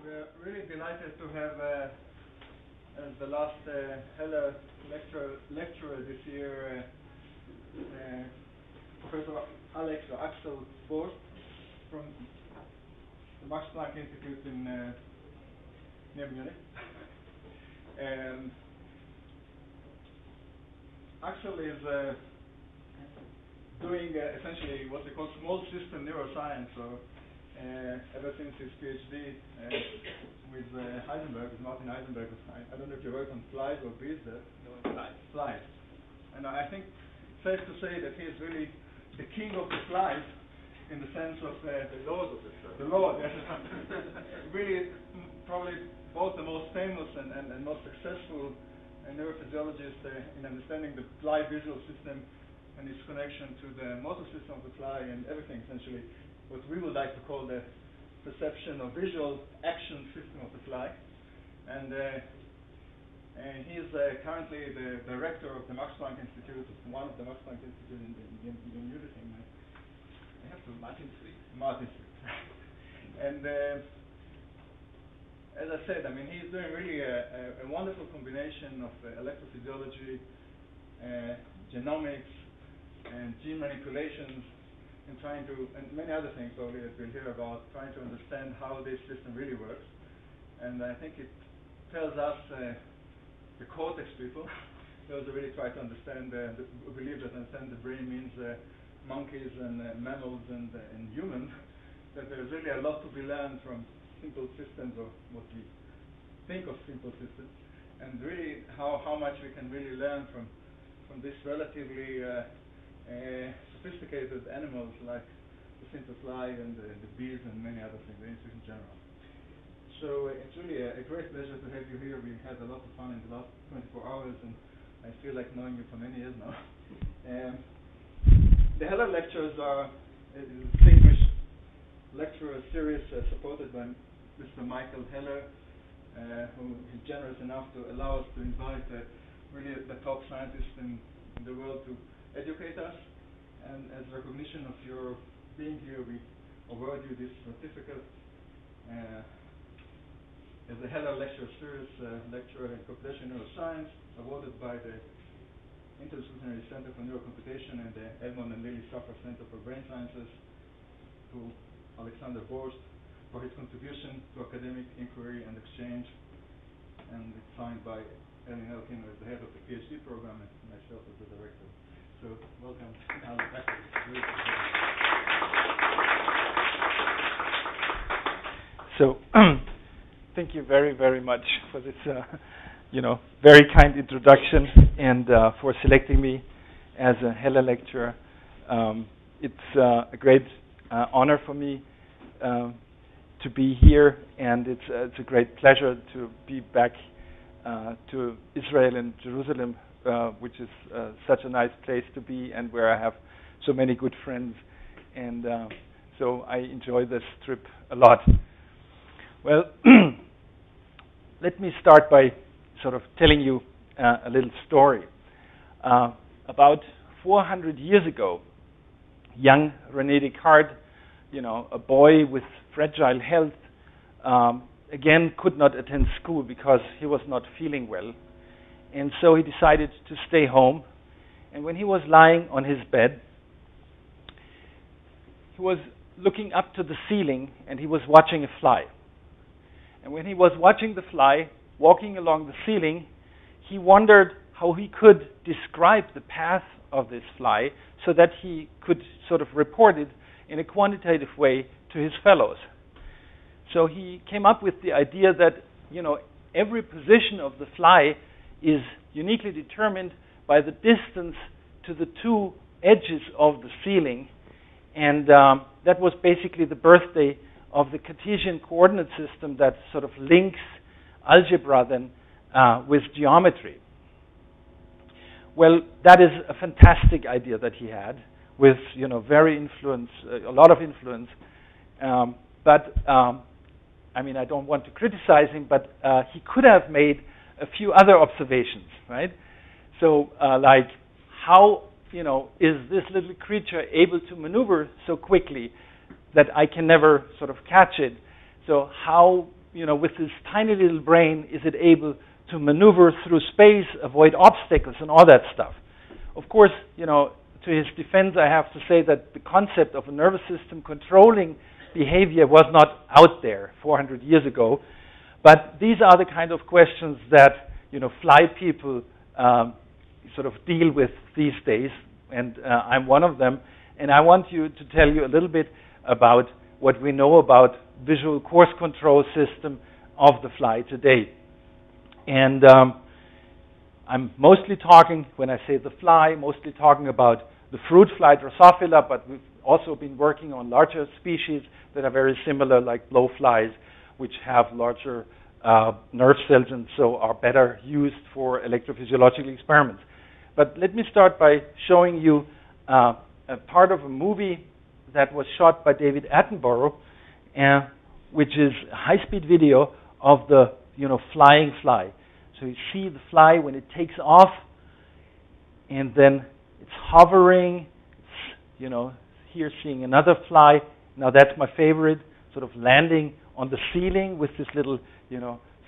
We're really delighted to have as the last Heller lecturer this year, Professor Axel Borst from the Max Planck Institute in near Munich. And Axel is doing essentially what they call small system neuroscience. So ever since his PhD with Heisenberg, with Martin Heisenberg, I don't know if you work on flies or bees there. No, flies. And I think it's safe to say that he is really the king of the flies in the sense of the lord of the flies. The lord, yes. Really, probably both the most famous and most successful neurophysiologist in understanding the fly visual system and its connection to the motor system of the fly and everything, essentially, what we would like to call the perception or visual action system of the fly. And he is currently the director of the Max Planck Institute, one of the Max Planck Institute in Munich. I have to Martinsried. And as I said, I mean, he's doing really a wonderful combination of electrophysiology, genomics, and gene manipulations, and many other things probably that we'll hear about, trying to understand how this system really works. And I think it tells us, the cortex people, those who really try to understand, who believe that understand the brain means monkeys and mammals and humans, that there's really a lot to be learned from simple systems, or what we think of simple systems, and really how much we can really learn from this relatively sophisticated animals like the simple fly and the bees and many other things, the insects in general. So it's really a great pleasure to have you here. We had a lot of fun in the last 24 hours, and I feel like knowing you for many years now. The Heller lectures are a distinguished lecturer series supported by Mr. Michael Heller, who is generous enough to allow us to invite really the top scientists in the world to educate us. And as recognition of your being here, we award you this certificate as the Heller Lecture Series Lecturer in Computational Neuroscience, awarded by the Interdisciplinary Center for Neurocomputation and the Edmund and Lily Safra Center for Brain Sciences, to Alexander Borst for his contribution to academic inquiry and exchange, and it's signed by Ellen Elkin as the head of the PhD program and myself as the director. So welcome. So thank you very, very much for this, very kind introduction, and for selecting me as a Heller lecturer. It's a great honor for me to be here, and it's a great pleasure to be back to Israel and Jerusalem, which is such a nice place to be, and where I have so many good friends, and so I enjoy this trip a lot. Well, let me start by sort of telling you a little story. About 400 years ago, young René Descartes, a boy with fragile health, again could not attend school because he was not feeling well. And so he decided to stay home. And when he was lying on his bed, he was looking up to the ceiling, and he was watching a fly. And when he was watching the fly walking along the ceiling, he wondered how he could describe the path of this fly so that he could sort of report it in a quantitative way to his fellows. So he came up with the idea that, every position of the fly is uniquely determined by the distance to the two edges of the ceiling. And that was basically the birthday of the Cartesian coordinate system that sort of links algebra then with geometry. Well, that is a fantastic idea that he had, with a lot of influence. But I don't want to criticize him, but he could have made a few other observations, right? So, like, how is this little creature able to maneuver so quickly that I can never sort of catch it? So how with this tiny little brain, is it able to maneuver through space, avoid obstacles, and all that stuff? Of course, to his defense, I have to say that the concept of a nervous system controlling behavior was not out there 400 years ago. But these are the kind of questions that, fly people sort of deal with these days, and I'm one of them. And I want to tell you a little bit about what we know about visual course control system of the fly today. And I'm mostly talking, when I say the fly, mostly talking about the fruit fly Drosophila, but we've also been working on larger species that are very similar, like blowflies, which have larger nerve cells and so are better used for electrophysiological experiments. But let me start by showing you a part of a movie that was shot by David Attenborough, which is a high-speed video of the flying fly. So you see the fly when it takes off, and then it's hovering. It's, here seeing another fly. Now that's my favorite, sort of landing on the ceiling with this little,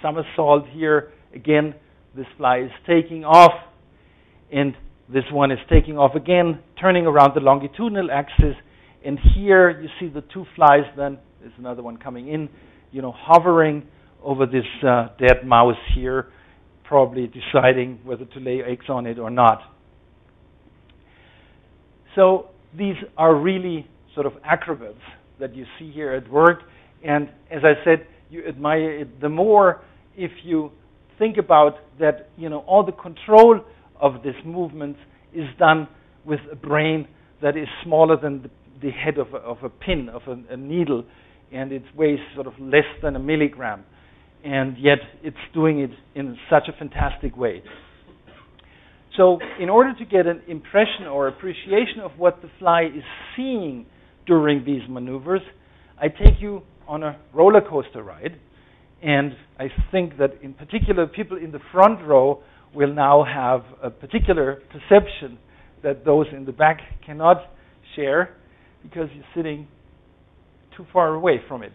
somersault here. Again, this fly is taking off, and this one is taking off again, turning around the longitudinal axis. And here you see the two flies. Then there's another one coming in, hovering over this dead mouse here, probably deciding whether to lay eggs on it or not. So these are really sort of acrobats that you see here at work. And as I said, you admire it the more if you think about that, all the control of this movement is done with a brain that is smaller than the head of a pin, of a needle, and it weighs sort of less than a milligram. And yet it's doing it in such a fantastic way. So in order to get an impression or appreciation of what the fly is seeing during these maneuvers, I take you on a roller coaster ride. And I think that in particular people in the front row will now have a particular perception that those in the back cannot share because you're sitting too far away from it.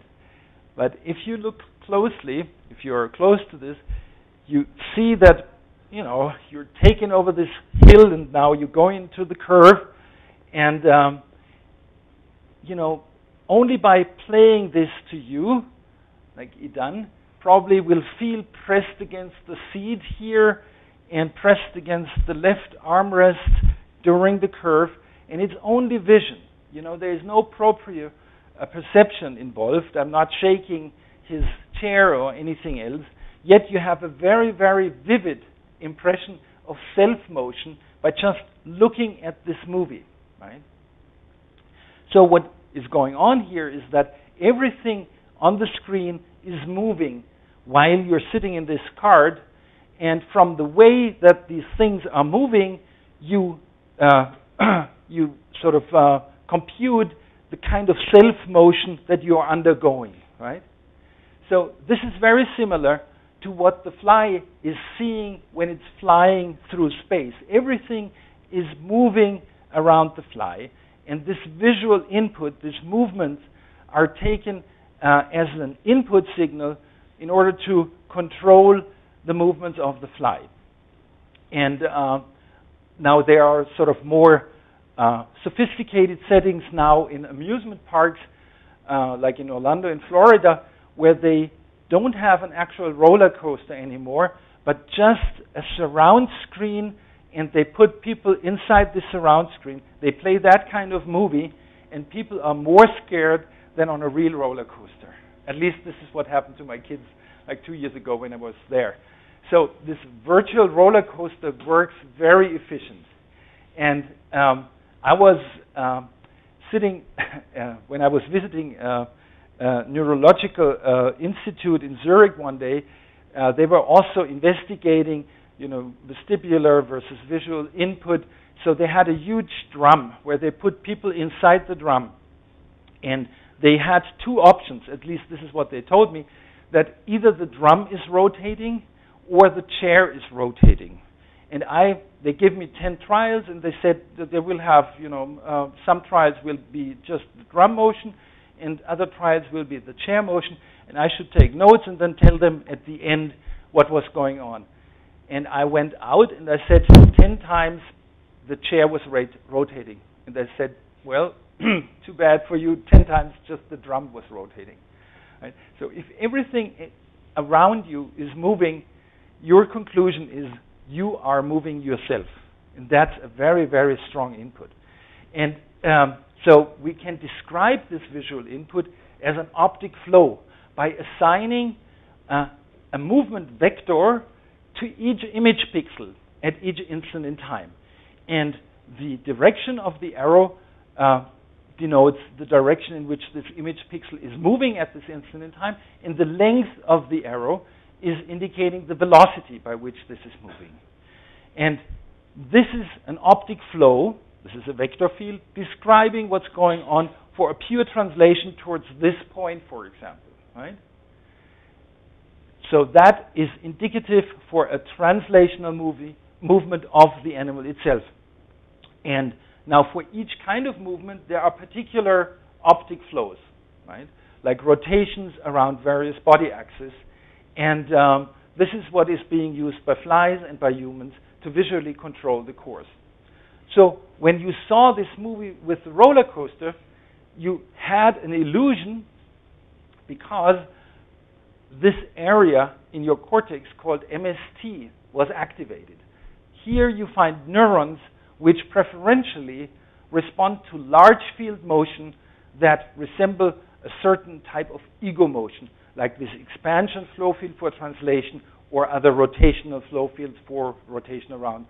But if you look closely, if you're close to this, you see that, you're taking over this hill and now you're going into the curve. And, only by playing this to you, like Idan, probably will feel pressed against the seat here and pressed against the left armrest during the curve. And it's only vision. There is no proprioception involved. I'm not shaking his chair or anything else. Yet you have a very, very vivid impression of self-motion by just looking at this movie, right? So what is going on here is that everything on the screen is moving while you're sitting in this cart, and from the way that these things are moving, you sort of compute the kind of self-motion that you are undergoing, right? So this is very similar to what the fly is seeing when it's flying through space. Everything is moving around the fly, and this visual input, this movement, are taken as an input signal in order to control the movements of the fly. And now there are sort of more sophisticated settings now in amusement parks, like in Orlando in Florida, where they don't have an actual roller coaster anymore, but just a surround screen, and they put people inside the surround screen. They play that kind of movie, and people are more scared than on a real roller coaster. At least this is what happened to my kids like 2 years ago when I was there. So this virtual roller coaster works very efficient. And I was sitting, when I was visiting Neurological Institute in Zurich one day, they were also investigating, vestibular versus visual input. So they had a huge drum where they put people inside the drum. And they had two options, at least this is what they told me, that either the drum is rotating or the chair is rotating. And they gave me 10 trials, and they said that they will have, some trials will be just the drum motion, and other trials will be the chair motion. and I should take notes and then tell them at the end what was going on. And I went out and I said 10 times the chair was rotating. And I said, well, too bad for you, 10 times just the drum was rotating. Right? So if everything around you is moving, your conclusion is you are moving yourself. And that's a very, very strong input. And so we can describe this visual input as an optic flow by assigning a movement vector to each image pixel at each instant in time. And the direction of the arrow denotes the direction in which this image pixel is moving at this instant in time, and the length of the arrow is indicating the velocity by which this is moving. And this is an optic flow, this is a vector field, describing what's going on for a pure translation towards this point, for example, right? So that is indicative for a translational movement of the animal itself. And now for each kind of movement, there are particular optic flows, right? Like rotations around various body axes. And this is what is being used by flies and by humans to visually control the course. So when you saw this movie with the roller coaster, you had an illusion because this area in your cortex called MST was activated. Here you find neurons which preferentially respond to large field motion that resemble a certain type of ego motion, like this expansion flow field for translation or other rotational flow fields for rotation around,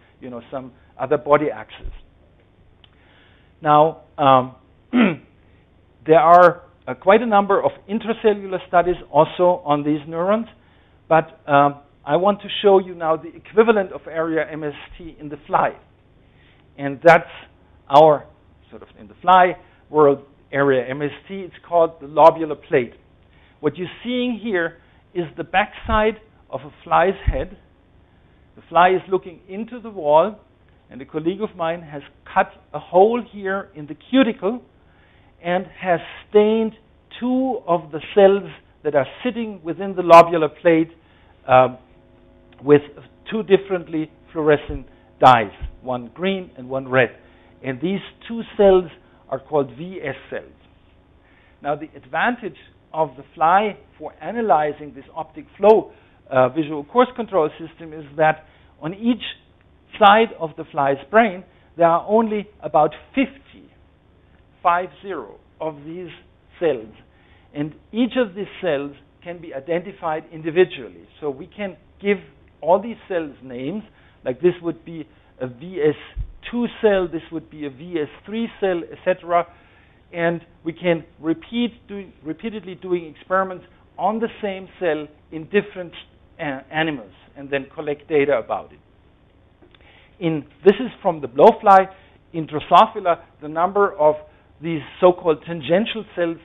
some other body axis. Now, there are quite a number of intracellular studies also on these neurons, but I want to show you now the equivalent of area MST in the fly. And that's our, sort of in the fly world, area MST. It's called the lobular plate. What you're seeing here is the backside of a fly's head. The fly is looking into the wall, and a colleague of mine has cut a hole here in the cuticle and has stained two of the cells that are sitting within the lobular plate with two differently fluorescent dyes, one green and one red. And these two cells are called VS cells. Now, the advantage of the fly for analyzing this optic flow visual course control system is that on each side of the fly's brain, there are only about 50 of these cells. And each of these cells can be identified individually. So we can give all these cells names, like this would be a VS2 cell, this would be a VS3 cell, etc. And we can repeatedly doing experiments on the same cell in different animals and then collect data about it. This is from the blowfly. In Drosophila, the number of these so-called tangential cells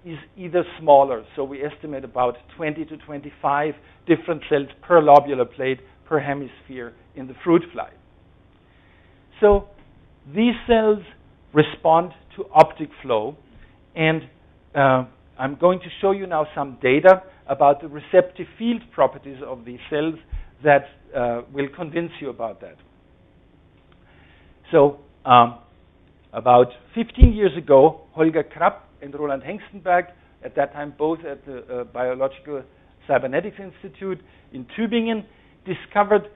is either smaller. So we estimate about 20 to 25 different cells per lobular plate, per hemisphere in the fruit fly. So these cells respond to optic flow. And I'm going to show you now some data about the receptive field properties of these cells that will convince you about that. So about 15 years ago, Holger Krapp and Roland Hengstenberg, at that time both at the Biological Cybernetics Institute in Tübingen, discovered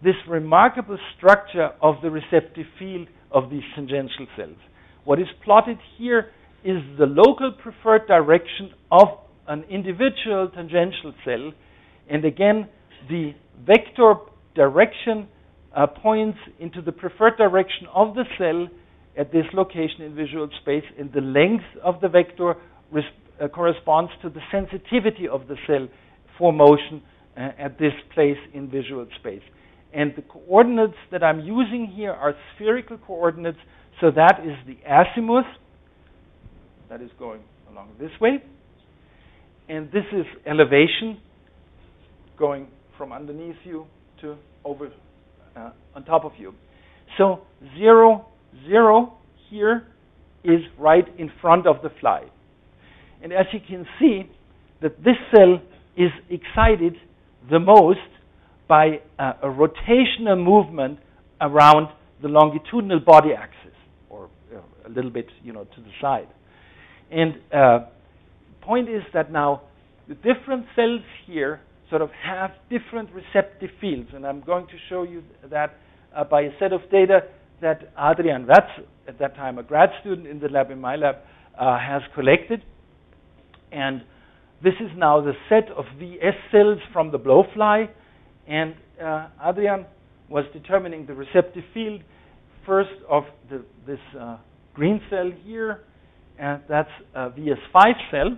this remarkable structure of the receptive field of these tangential cells. What is plotted here is the local preferred direction of an individual tangential cell, and again, the vector direction points into the preferred direction of the cell at this location in visual space, and the length of the vector corresponds to the sensitivity of the cell for motion at this place in visual space. And the coordinates that I'm using here are spherical coordinates, so that is the azimuth that is going along this way, and this is elevation going from underneath you to over on top of you. So 0, 0 here is right in front of the fly. And as you can see, that this cell is excited the most by a rotational movement around the longitudinal body axis, or a little bit, to the side. And point is that now the different cells here sort of have different receptive fields, and I'm going to show you that by a set of data that Adrian Watz, at that time a grad student in the lab, in my lab, has collected. And this is now the set of VS cells from the blowfly, and Adrian was determining the receptive field first of this green cell here, and that's a VS5 cell.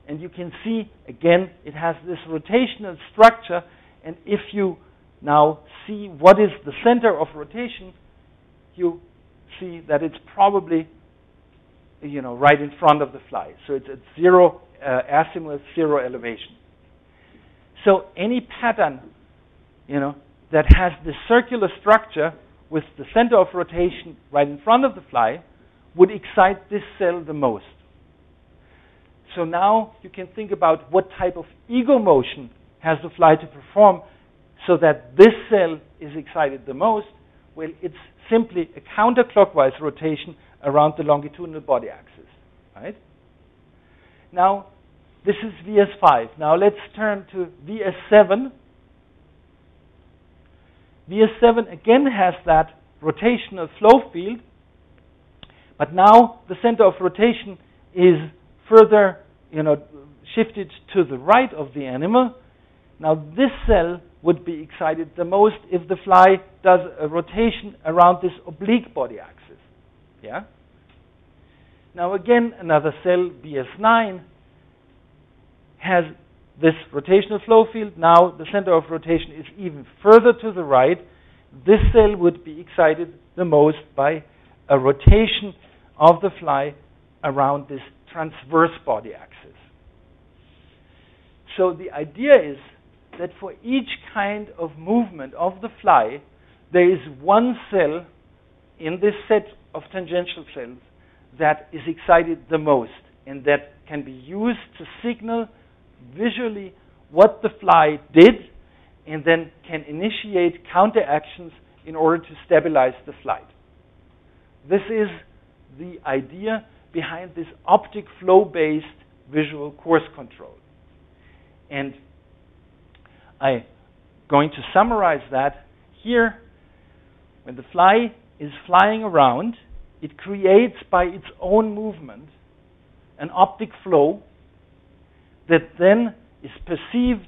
And you can see, again, it has this rotational structure, and if you now see what is the center of rotation, you see that it's probably, right in front of the fly. So it's at zero azimuth, zero elevation. So any pattern, that has this circular structure with the center of rotation right in front of the fly would excite this cell the most. So now you can think about what type of ego motion has the fly to perform so that this cell is excited the most. Well, it's simply a counterclockwise rotation around the longitudinal body axis, right? Now, this is VS5. Now let's turn to VS7. VS7 again has that rotational flow field, but now the center of rotation is further, shifted to the right of the animal. Now this cell would be excited the most if the fly does a rotation around this oblique body axis. Yeah? Now again, another cell, VS9, has this rotational flow field. Now the center of rotation is even further to the right. This cell would be excited the most by a rotation of the fly around this transverse body axis. So the idea is that for each kind of movement of the fly, there is one cell in this set of tangential cells that is excited the most, and that can be used to signal visually what the fly did, and then can initiate counteractions in order to stabilize the flight. This is the idea behind this optic flow-based visual course control. And I'm going to summarize that here. When the fly is flying around, it creates by its own movement an optic flow that then is perceived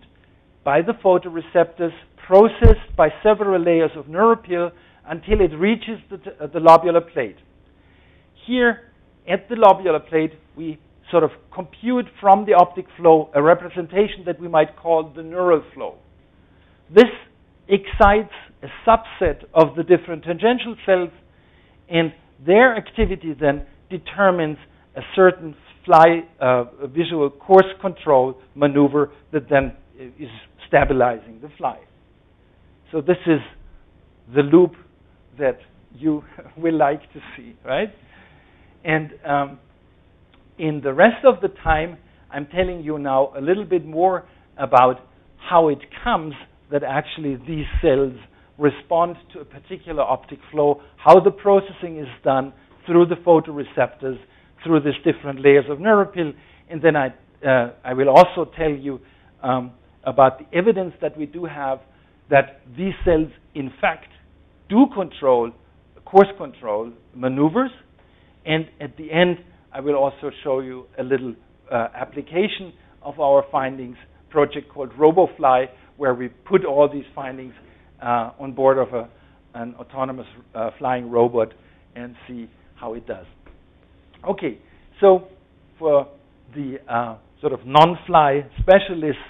by the photoreceptors, processed by several layers of neuropile until it reaches the lobular plate. Here at the lobular plate, we sort of compute from the optic flow a representation that we might call the neural flow. This excites a subset of the different tangential cells, and their activity then determines a certain fly visual course control maneuver that then is stabilizing the fly. So this is the loop that you will like to see, right? And in the rest of the time, I'm telling you now a little bit more about how it comes that actually these cells respond to a particular optic flow, how the processing is done through the photoreceptors, through these different layers of neuropil, and then I will also tell you about the evidence that we do have that these cells, in fact, do control course control maneuvers. And at the end, I will also show you a little application of our findings, project called RoboFly, where we put all these findings on board of an autonomous flying robot and see how it does. Okay, so for the sort of non-fly specialists,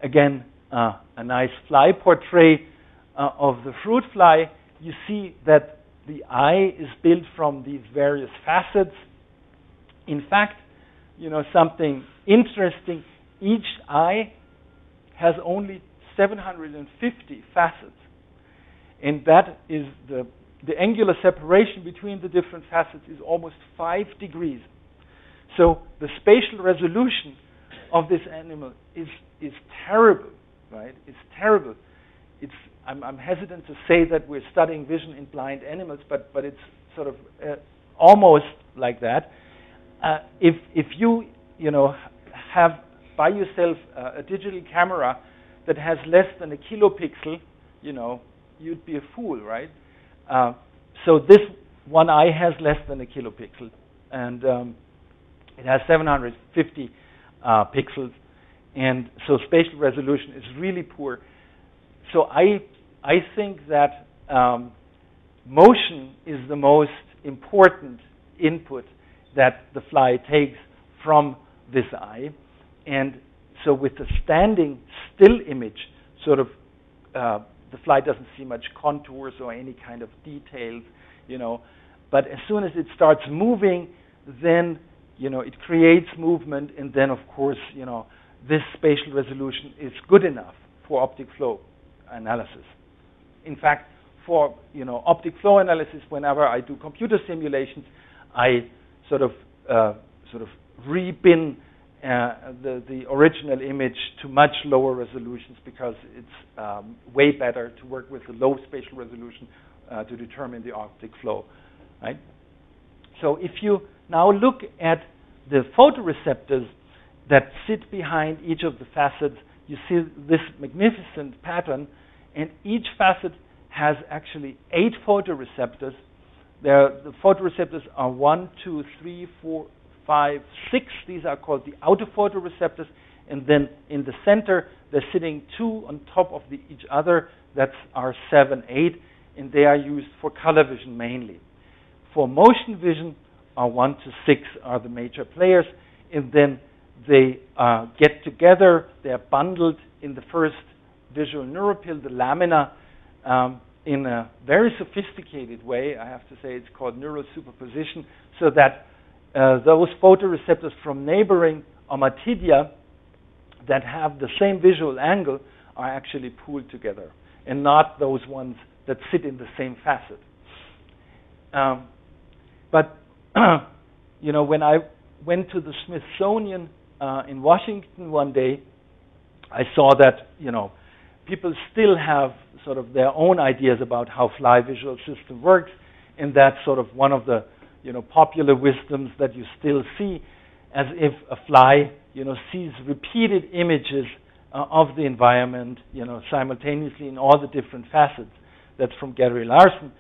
again, a nice fly portrait of the fruit fly. You see that the eye is built from these various facets. In fact, something interesting, each eye has only 750 facets. And that is the angular separation between the different facets is almost 5 degrees. So the spatial resolution of this animal is terrible, right? It's terrible. I'm hesitant to say that we're studying vision in blind animals, but it's sort of almost like that. If you have by yourself a digital camera that has less than a kilopixel, you'd be a fool, right? So this one eye has less than a kilopixel, and it has 750 pixels, and so spatial resolution is really poor. So I think that motion is the most important input that the fly takes from this eye, and so with the standing still image, sort of the fly doesn't see much contours or any kind of details, but as soon as it starts moving, then it creates movement, and then of course this spatial resolution is good enough for optic flow analysis. In fact, for optic flow analysis, whenever I do computer simulations, I sort of re-bin the original image to much lower resolutions because it's way better to work with a low spatial resolution to determine the optic flow, right? So if you now look at the photoreceptors that sit behind each of the facets, you see this magnificent pattern, and each facet has actually 8 photoreceptors. The photoreceptors are 1, 2, 3, 4, 5, 6. These are called the outer photoreceptors, and then in the center they're sitting 2 on top of each other. That's our 7, 8, and they are used for color vision mainly. For motion vision, our 1 to 6 are the major players, and then they get together. They are bundled in the first visual neuropile, the lamina, in a very sophisticated way. I have to say it's called neurosuperposition, so that those photoreceptors from neighboring ommatidia that have the same visual angle are actually pooled together, and not those ones that sit in the same facet. But when I went to the Smithsonian in Washington one day, I saw that people still have sort of their own ideas about how fly visual system works, and that's sort of one of the popular wisdoms that you still see, as if a fly sees repeated images of the environment simultaneously in all the different facets. That's from Gary Larson.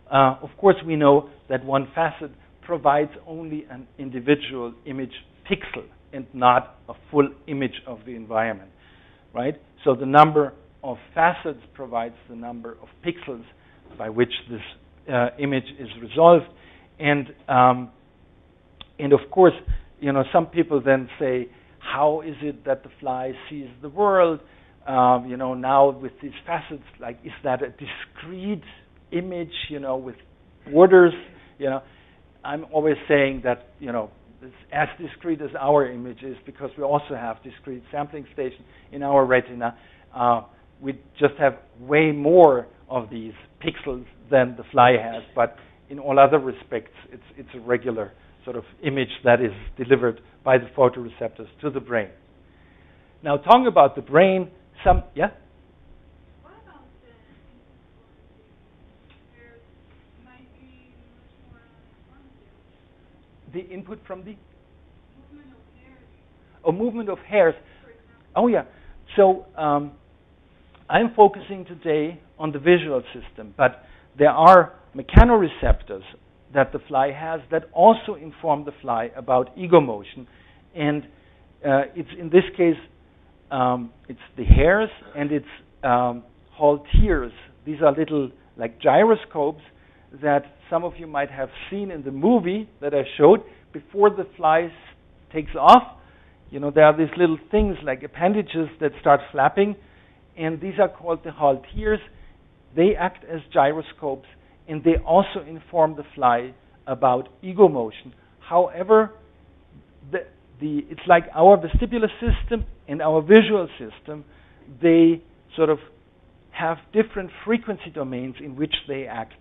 Of course, we know that one facet provides only an individual image pixel and not a full image of the environment, right? So the number of facets provides the number of pixels by which this image is resolved, and of course, some people then say, how is it that the fly sees the world? Now with these facets, like, is that a discrete image, with borders? I'm always saying that, it's as discrete as our image is, because we also have discrete sampling station in our retina. We just have way more of these pixels than the fly has, but in all other respects, it's a regular sort of image that is delivered by the photoreceptors to the brain. Now, talking about the brain, What about the input from the movement of hairs? Oh, movement of hairs. Oh, yeah. So I'm focusing today on the visual system, but there are mechanoreceptors that the fly has that also inform the fly about ego motion, and it's in this case it's the hairs and it's halteres. These are little like gyroscopes that some of you might have seen in the movie that I showed. Before the fly takes off, there are these little things like appendages that start flapping, and these are called the halteres. They act as gyroscopes, and they also inform the fly about ego motion. However, it's like our vestibular system and our visual system. They sort of have different frequency domains in which they act.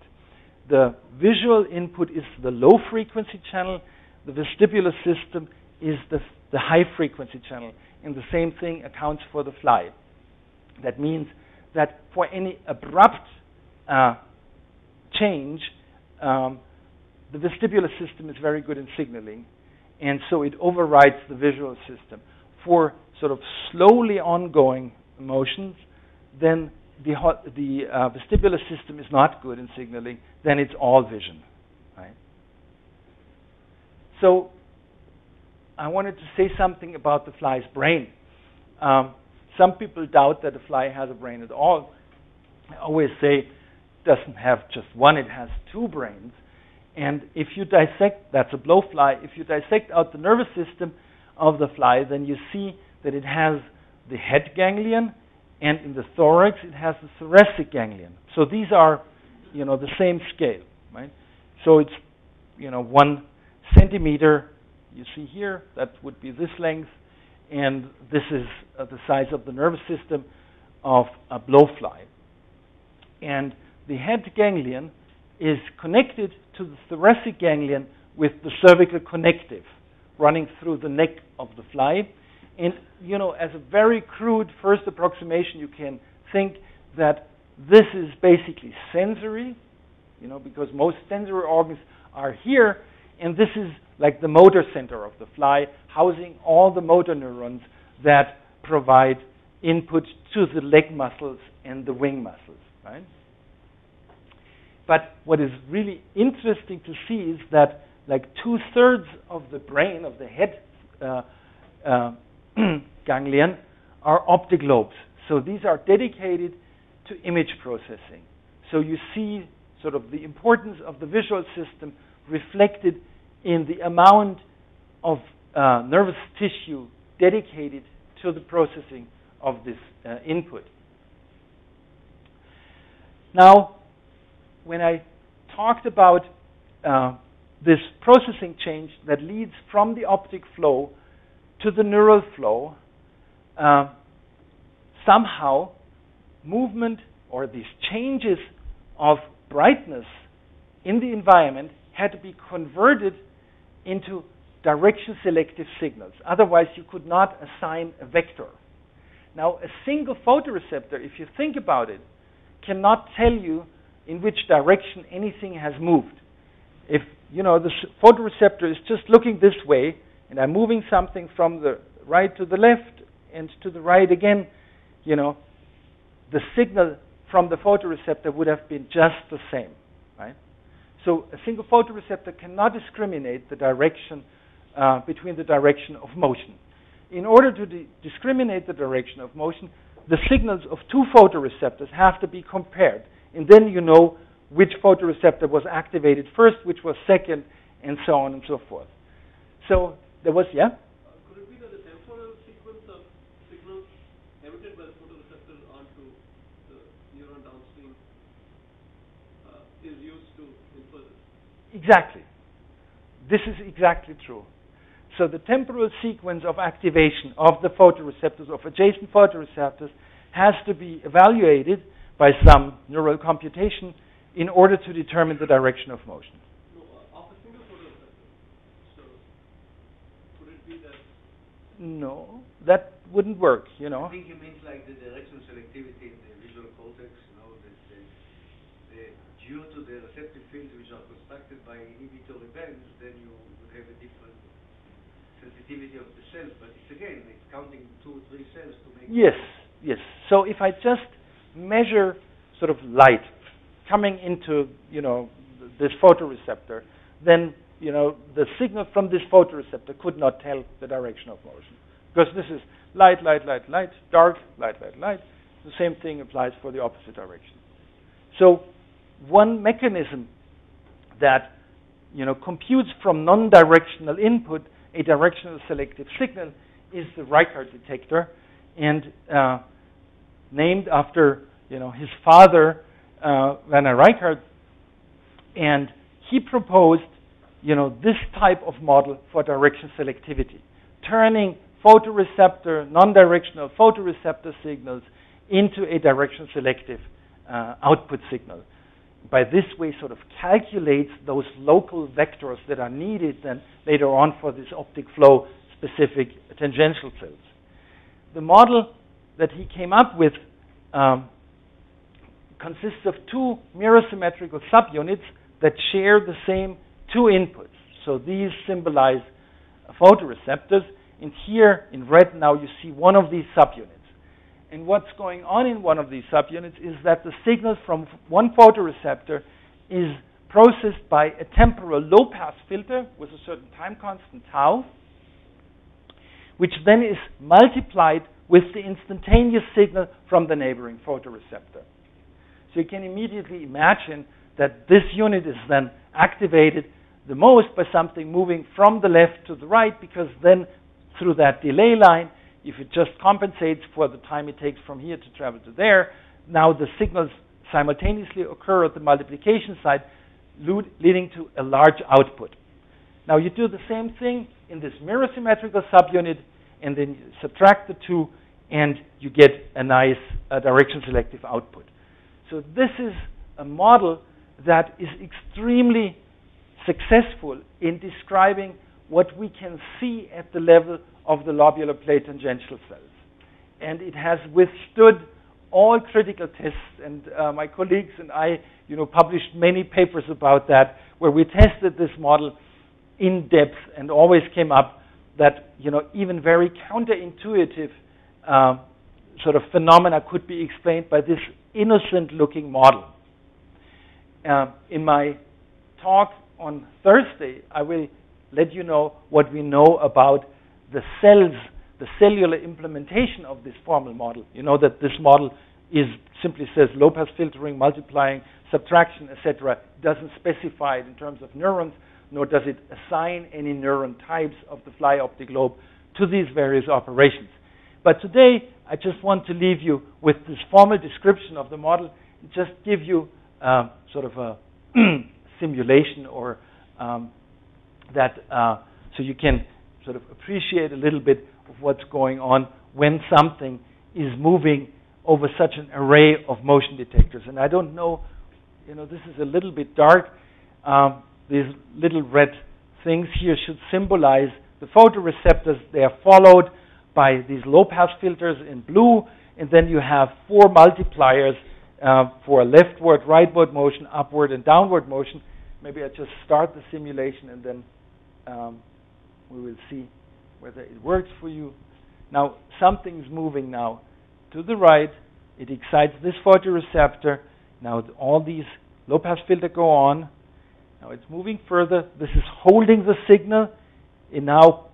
The visual input is the low frequency channel. The vestibular system is the high frequency channel. and the same thing accounts for the fly. That means that for any abrupt change, the vestibular system is very good in signaling, and so it overrides the visual system. For sort of slowly ongoing motions, then the vestibular system is not good in signaling, then it's all vision, right? So I wanted to say something about the fly's brain. Some people doubt that a fly has a brain at all. I always say it doesn't have just one, it has two brains. And if you dissect, that's a blowfly, if you dissect out the nervous system of the fly, then you see that it has the head ganglion, and in the thorax it has the thoracic ganglion. So these are, the same scale, right? So it's, 1 centimeter. You see here, that would be this length, and this is the size of the nervous system of a blowfly. And the head ganglion is connected to the thoracic ganglion with the cervical connective running through the neck of the fly. And, as a very crude first approximation, you can think that this is basically sensory, because most sensory organs are here, and this is like the motor center of the fly, housing all the motor neurons that provide input to the leg muscles and the wing muscles, right? But what is really interesting to see is that like 2/3 of the brain, of the head ganglion, are optic lobes. So these are dedicated to image processing. So you see sort of the importance of the visual system reflected in the amount of nervous tissue dedicated to the processing of this input. Now, when I talked about this processing change that leads from the optic flow to the neural flow, somehow movement or these changes of brightness in the environment had to be converted into direction selective signals. Otherwise, you could not assign a vector. Now, a single photoreceptor, if you think about it, cannot tell you in which direction anything has moved. If, the photoreceptor is just looking this way, and I'm moving something from the right to the left and to the right again, the signal from the photoreceptor would have been just the same, right? So a single photoreceptor cannot discriminate the direction between the direction of motion. In order to discriminate the direction of motion, the signals of two photoreceptors have to be compared. And then you know which photoreceptor was activated first, which was second, and so on and so forth. So there was, yeah? Could it be that the temporal sequence of signals emitted by the photoreceptor onto the neuron downstream is used to infer this? Exactly. This is exactly true. So the temporal sequence of activation of the photoreceptors, of adjacent photoreceptors, has to be evaluated by some neural computation in order to determine the direction of motion. No, of a single photoreceptor. So could it be that? No, that wouldn't work, I think he means like the directional selectivity in the visual cortex, that due to the receptive fields which are constructed by inhibitory bands, then you would have a different sensitivity of the cells, but it's counting 2 or 3 cells to make. Yes. So if I just measure sort of light coming into, this photoreceptor, then, the signal from this photoreceptor could not tell the direction of motion. Because this is light, dark, light. The same thing applies for the opposite direction. So one mechanism that, computes from non-directional input a directional selective signal is the Reichardt detector, and named after his father, Werner Reichardt, and he proposed this type of model for direction selectivity, turning non-directional photoreceptor signals into a direction selective output signal. By this way, sort of calculates those local vectors that are needed then later on for this optic flow specific tangential cells. the model that he came up with consists of two mirror-symmetrical subunits that share the same two inputs. So these symbolize photoreceptors, and here in red now you see one of these subunits. And what's going on in one of these subunits is that the signal from one photoreceptor is processed by a temporal low-pass filter with a certain time constant tau, which then is multiplied with the instantaneous signal from the neighboring photoreceptor. So you can immediately imagine that this unit is then activated the most by something moving from the left to the right, because then through that delay line, if it just compensates for the time it takes from here to travel to there, now the signals simultaneously occur at the multiplication side, leading to a large output. Now you do the same thing in this mirror-symmetrical subunit, and then you subtract the two, and you get a nice direction-selective output. So this is a model that is extremely successful in describing what we can see at the level of the lobular plate tangential cells. And it has withstood all critical tests, and my colleagues and I, published many papers about that, where we tested this model in depth and always came up that, even very counterintuitive sort of phenomena could be explained by this innocent-looking model. In my talk on Thursday, I will let you know what we know about the cells, the cellular implementation of this formal model. You know that this model simply says low-pass filtering, multiplying, subtraction, etc. It doesn't specify it in terms of neurons, nor does it assign any neuron types of the fly optic lobe to these various operations. But today, I just want to leave you with this formal description of the model, and just give you sort of a simulation, or so you can sort of appreciate a little bit of what's going on when something is moving over such an array of motion detectors. And I don't know, this is a little bit dark. These little red things here should symbolize the photoreceptors. They are followed by these low-pass filters in blue, and then you have 4 multipliers for a leftward, rightward motion, upward, and downward motion. Maybe I just start the simulation, and then we will see whether it works for you. Now, something's moving now to the right. It excites this photoreceptor. Now, all these low-pass filters go on. Now, it's moving further. This is holding the signal, and now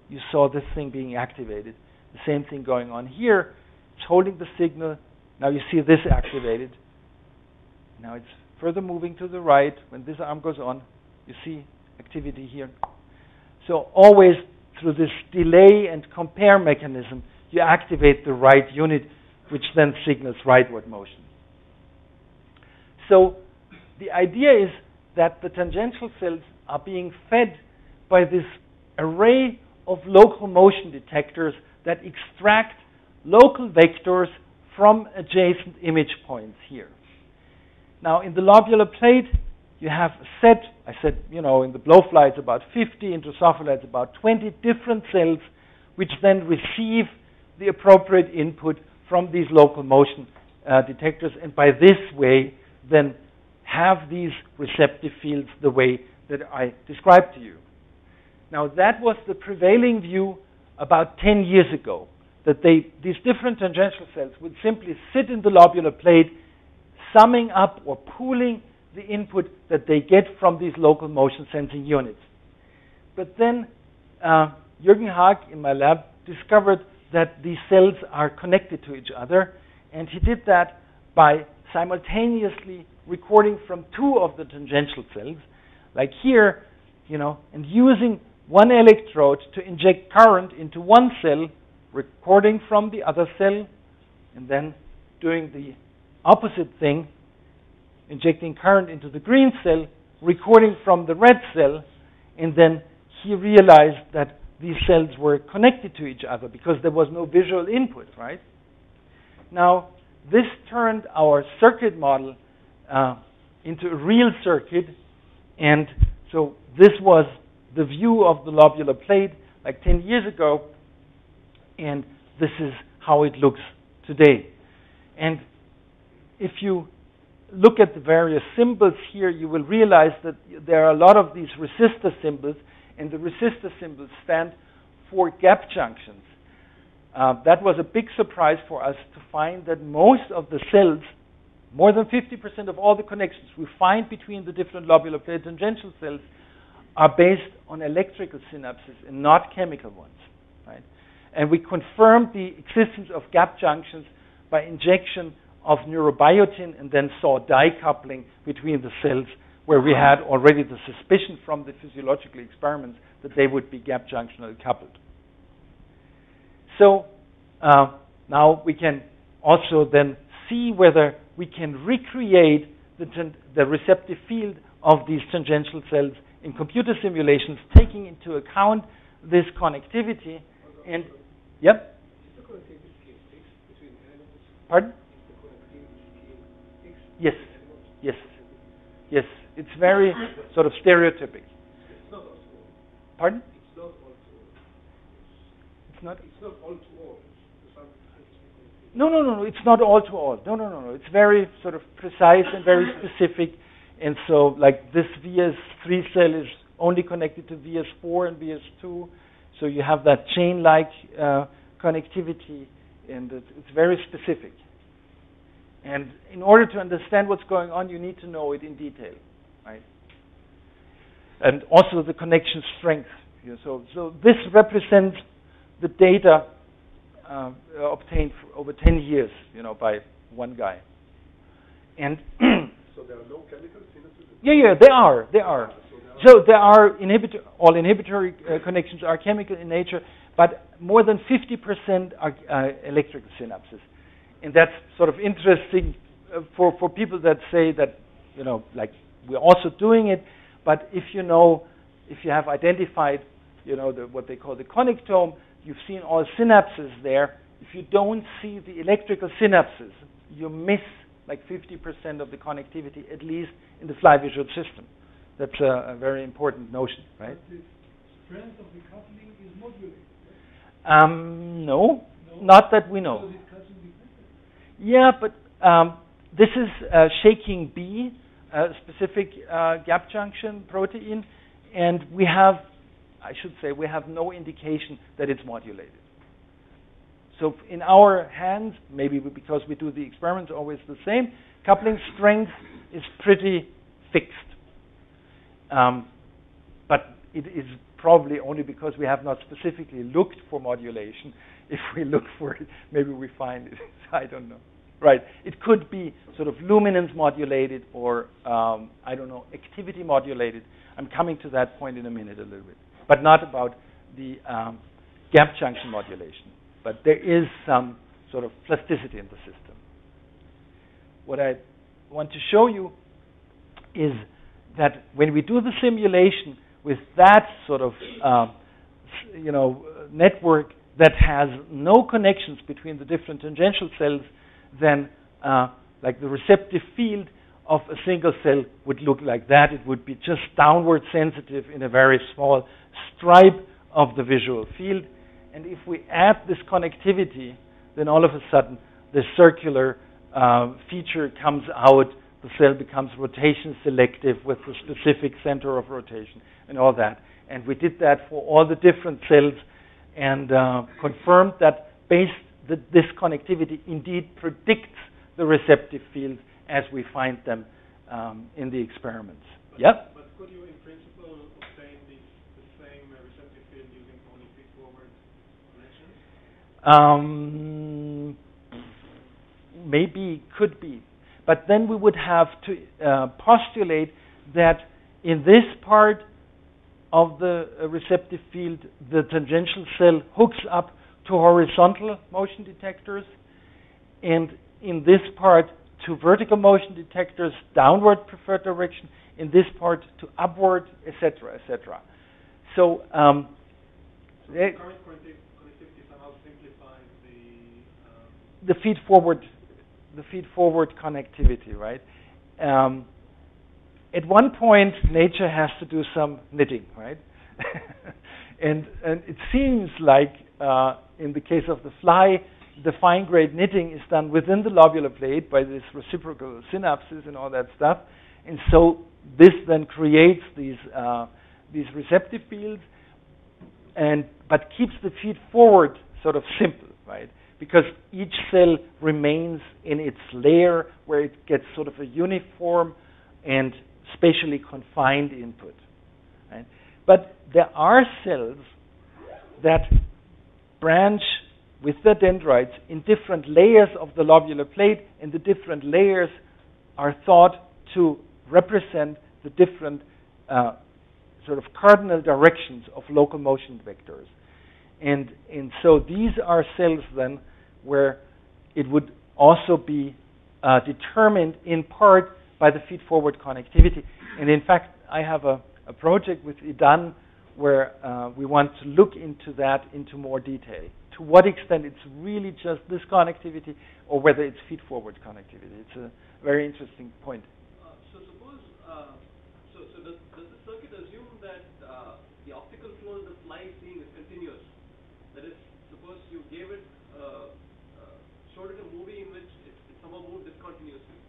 you saw this thing being activated. The same thing going on here. It's holding the signal. Now you see this activated. Now it's further moving to the right. When this arm goes on, you see activity here. So always through this delay and compare mechanism, you activate the right unit, which then signals rightward motion. So the idea is that the tangential cells are being fed by this array of local motion detectors that extract local vectors from adjacent image points here. Now, in the lobular plate, you have a set, I said, in the blowfly it's about 50, in Drosophila it's about 20 different cells, which then receive the appropriate input from these local motion detectors, and by this way, then have these receptive fields the way that I described to you. Now, that was the prevailing view about 10 years ago, that these different tangential cells would simply sit in the lobular plate, summing up or pooling the input that they get from these local motion sensing units. But then Jürgen Haag in my lab discovered that these cells are connected to each other, and he did that by simultaneously recording from 2 of the tangential cells, like here, and using one electrode to inject current into one cell, recording from the other cell, and then doing the opposite thing, injecting current into the green cell, recording from the red cell, and then he realized that these cells were connected to each other because there was no visual input, right? Now, this turned our circuit model into a real circuit, and so this was the view of the lobular plate like 10 years ago, and this is how it looks today. And if you look at the various symbols here, you will realize that there are a lot of these resistor symbols, and the resistor symbols stand for gap junctions. That was a big surprise for us to find that most of the cells, more than 50% of all the connections we find between the different lobular plate tangential cells, are based on electrical synapses and not chemical ones, right? And we confirmed the existence of gap junctions by injection of neurobiotin, and then saw dicoupling between the cells, where we had already the suspicion from the physiological experiments that they would be gap junctionally coupled. So now we can also then see whether we can recreate the receptive field of these tangential cells in computer simulations, taking into account this connectivity. And yep. Is the connectivity scale fixed between animals? Pardon? Is the connectivity scale fixed Yes. between animals? Yes. Yes. It's very sort of stereotypic. It's not all to all. Pardon? It's not all to all. It's not. It's not all to all. There's some interesting connectivity. No. It's not all to all. No. It's very sort of precise and very specific. And so, like this VS3 cell is only connected to VS4 and VS2. So you have that chain-like connectivity, and it's very specific. And in order to understand what's going on, you need to know it in detail, right? And also the connection strength. So this represents the data obtained for over 10 years, by one guy. And So there are no chemical synapses? yeah, they are. So there are all inhibitory connections are chemical in nature, but more than 50% are electrical synapses. And that's sort of interesting for people that say that, like we're also doing it, but if you have identified, what they call the connectome, you've seen all synapses there. If you don't see the electrical synapses, you miss like 50% of the connectivity, at least in the fly visual system. That's a very important notion, right? But the strength of the coupling is modulated. No, not that we know. Because it cuts in the peptide. Yeah, but this is shaking B, a specific gap junction protein, and we have no indication that it's modulated. So in our hands, maybe because we do the experiments always the same, coupling strength is pretty fixed. But it is probably only because we have not specifically looked for modulation. If we look for it, maybe we find it. I don't know. Right. It could be sort of luminance modulated or, activity modulated. I'm coming to that point in a minute a little bit. But not about the gap junction modulation. But there is some sort of plasticity in the system. What I want to show you is that when we do the simulation with that sort of, network that has no connections between the different tangential cells, then like the receptive field of a single cell would look like that. It would be just downward sensitive in a very small stripe of the visual field. And if we add this connectivity, then all of a sudden the circular feature comes out. The cell becomes rotation selective with the specific center of rotation and all that. And we did that for all the different cells and confirmed that this connectivity indeed predicts the receptive fields as we find them in the experiments. Yep? But could you, in principle, obtain the same receptive field using only feed-forward connections? Maybe, could be. But then we would have to postulate that in this part of the receptive field, the tangential cell hooks up to horizontal motion detectors, and in this part to vertical motion detectors, downward preferred direction, in this part to upward, etc., etc. So the current connectivity somehow simplifies the feed-forward connectivity, right? At one point, nature has to do some knitting, right? and it seems like in the case of the fly, the fine-grained knitting is done within the lobular plate by this reciprocal synapses and all that stuff. And so this then creates these receptive fields, but keeps the feed-forward sort of simple, right? Because each cell remains in its layer where it gets sort of a uniform and spatially confined input, right? But there are cells that branch with their dendrites in different layers of the lobular plate, and the different layers are thought to represent the different sort of cardinal directions of local motion vectors. And so these are cells then where it would also be determined in part by the feed-forward connectivity. And in fact, I have a project with Idan where we want to look into that into more detail. To what extent it's really just this connectivity or whether it's feed-forward connectivity. It's a very interesting point. So suppose, so does the circuit assume that the optical flow the fly is seeing is continuous? That is, suppose you gave it, showed it a movie in which it somehow moved discontinuously.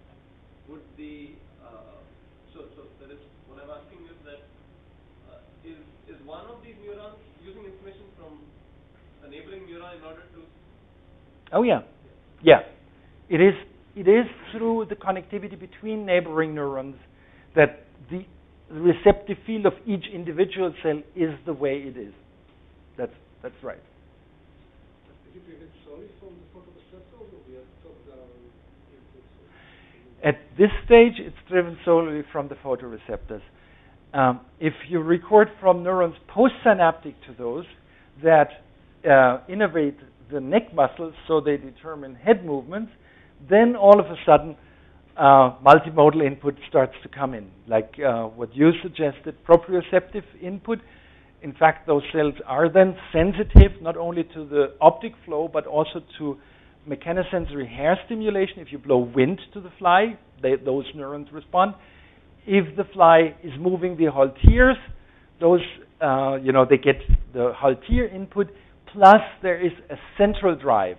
Would the, so that is, what I'm asking is that, is one of these neurons using information from a neighboring neuron in order to... Oh, yeah. Yeah. It is through the connectivity between neighboring neurons that the receptive field of each individual cell is the way it is. That's right. Is it driven solely from the photoreceptors, or we have top-down inputs? At this stage, it's driven solely from the photoreceptors. If you record from neurons postsynaptic to those that innervate the neck muscles so they determine head movements, then all of a sudden multimodal input starts to come in, like what you suggested, proprioceptive input. In fact, those cells are then sensitive not only to the optic flow but also to mechanosensory hair stimulation. If you blow wind to the fly, those neurons respond. If the fly is moving the halteres, those, they get the haltere input, plus there is a central drive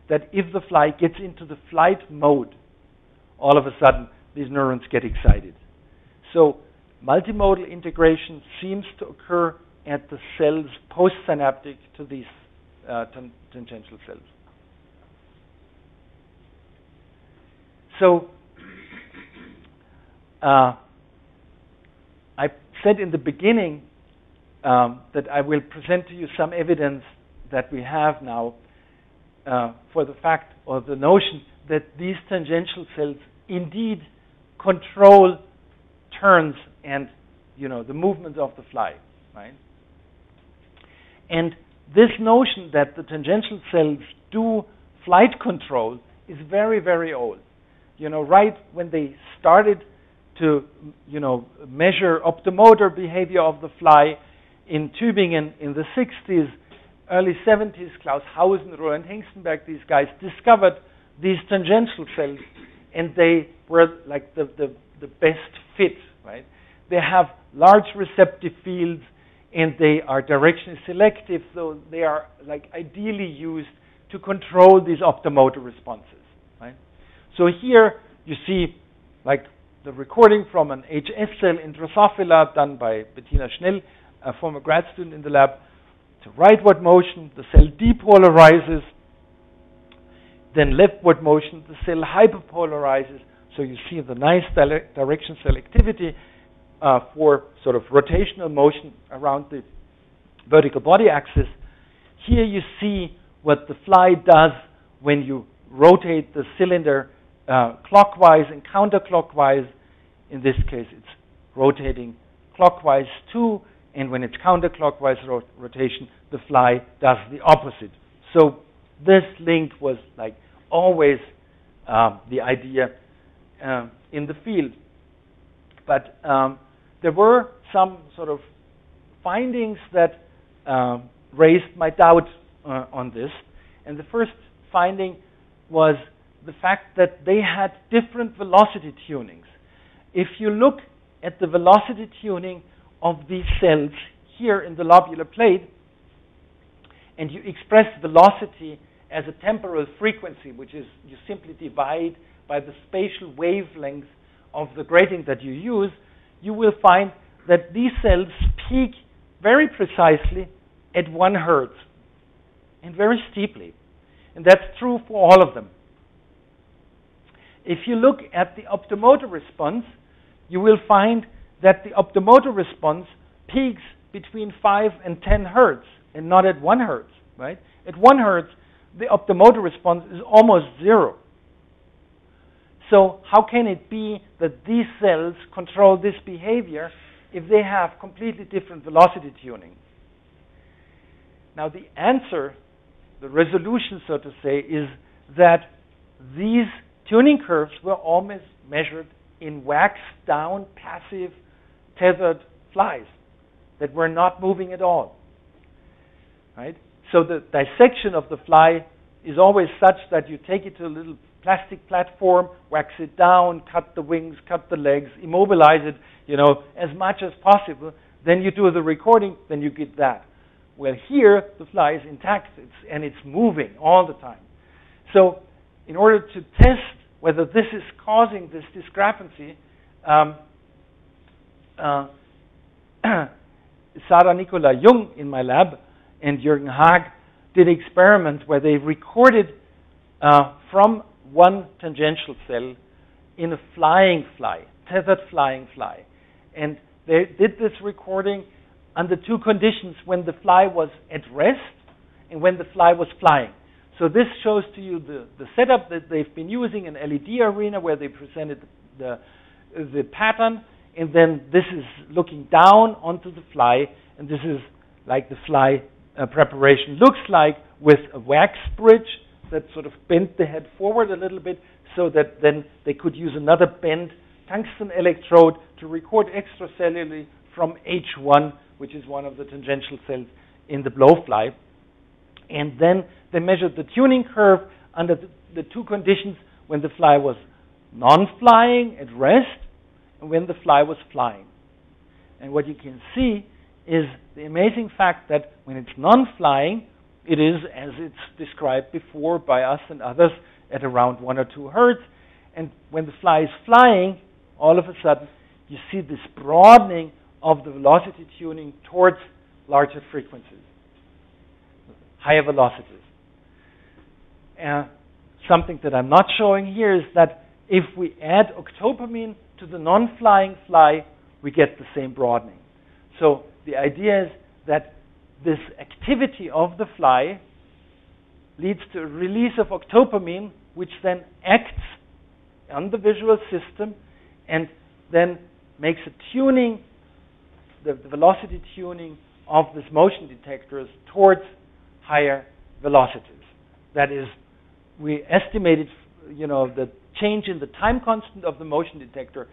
that if the fly gets into the flight mode, all of a sudden these neurons get excited. So multimodal integration seems to occur at the cells postsynaptic to these tangential cells. So I said in the beginning that I will present to you some evidence that we have now for the fact or the notion that these tangential cells indeed control turns and the movement of the fly, right? And this notion that the tangential cells do flight control is very, very old. Right when they started to measure optomotor behavior of the fly in Tübingen in the 60s, early 70s, Klaus Hausen, Roland Hengstenberg, these guys discovered these tangential cells, and they were like the best fit, right? They have large receptive fields, and they are directionally selective, so they are like ideally used to control these optomotor responses, right? So here you see like the recording from an HS cell in Drosophila done by Bettina Schnell, a former grad student in the lab. To rightward motion, the cell depolarizes. Then leftward motion, the cell hyperpolarizes. So you see the nice direction selectivity for sort of rotational motion around the vertical body axis. Here you see what the fly does when you rotate the cylinder clockwise and counterclockwise. In this case, it's rotating clockwise too, and when it's counterclockwise rotation, the fly does the opposite. So this link was like always the idea in the field. But there were some sort of findings that raised my doubt on this. And the first finding was the fact that they had different velocity tunings. If you look at the velocity tuning of these cells here in the lobular plate, and you express velocity as a temporal frequency, which is you simply divide by the spatial wavelength of the grating that you use, you will find that these cells peak very precisely at 1 hertz and very steeply. And that's true for all of them. If you look at the optomotor response, you will find that the optomotor response peaks between 5 and 10 hertz and not at 1 hertz, right? At 1 hertz, the optomotor response is almost 0. So how can it be that these cells control this behavior if they have completely different velocity tuning? Now the answer, the resolution, so to say, is that these tuning curves were always measured in waxed down, passive, tethered flies that were not moving at all. Right? So the dissection of the fly is always such that you take it to a little plastic platform, wax it down, cut the wings, cut the legs, immobilize it, as much as possible. Then you do the recording, then you get that. Well, here the fly is intact and it's moving all the time. So in order to test whether this is causing this discrepancy, Sarah Nicola Jung in my lab and Jürgen Haag did experiments where they recorded from one tangential cell in a flying fly, tethered flying fly. And they did this recording under 2 conditions: when the fly was at rest and when the fly was flying. So this shows to you the setup that they've been using, an LED arena where they presented the pattern, and then this is looking down onto the fly, and this is like the fly preparation looks like, with a wax bridge that sort of bent the head forward a little bit so that then they could use another bent tungsten electrode to record extracellularly from H1, which is one of the tangential cells in the blowfly. And then they measured the tuning curve under the 2 conditions: when the fly was non-flying at rest and when the fly was flying. And what you can see is the amazing fact that when it's non-flying, it is, as it's described before by us and others, at around 1 or 2 hertz. And when the fly is flying, all of a sudden, you see this broadening of the velocity tuning towards larger frequencies, higher velocities. Something that I'm not showing here is that if we add octopamine to the non-flying fly, we get the same broadening. So the idea is that this activity of the fly leads to a release of octopamine, which then acts on the visual system and then makes a tuning, the velocity tuning of this motion detectors towards higher velocities. That is, we estimated, the change in the time constant of the motion detector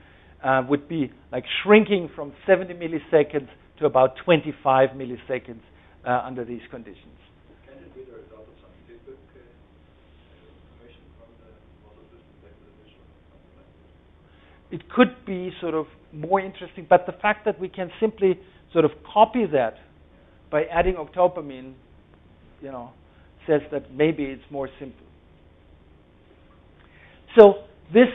would be like shrinking from 70 milliseconds to about 25 milliseconds under these conditions. Can it be the result of some feedback information from the model system back to the visual, something like this? It could be sort of more interesting, but the fact that we can simply sort of copy that by adding octopamine, says that maybe it's more simple. So this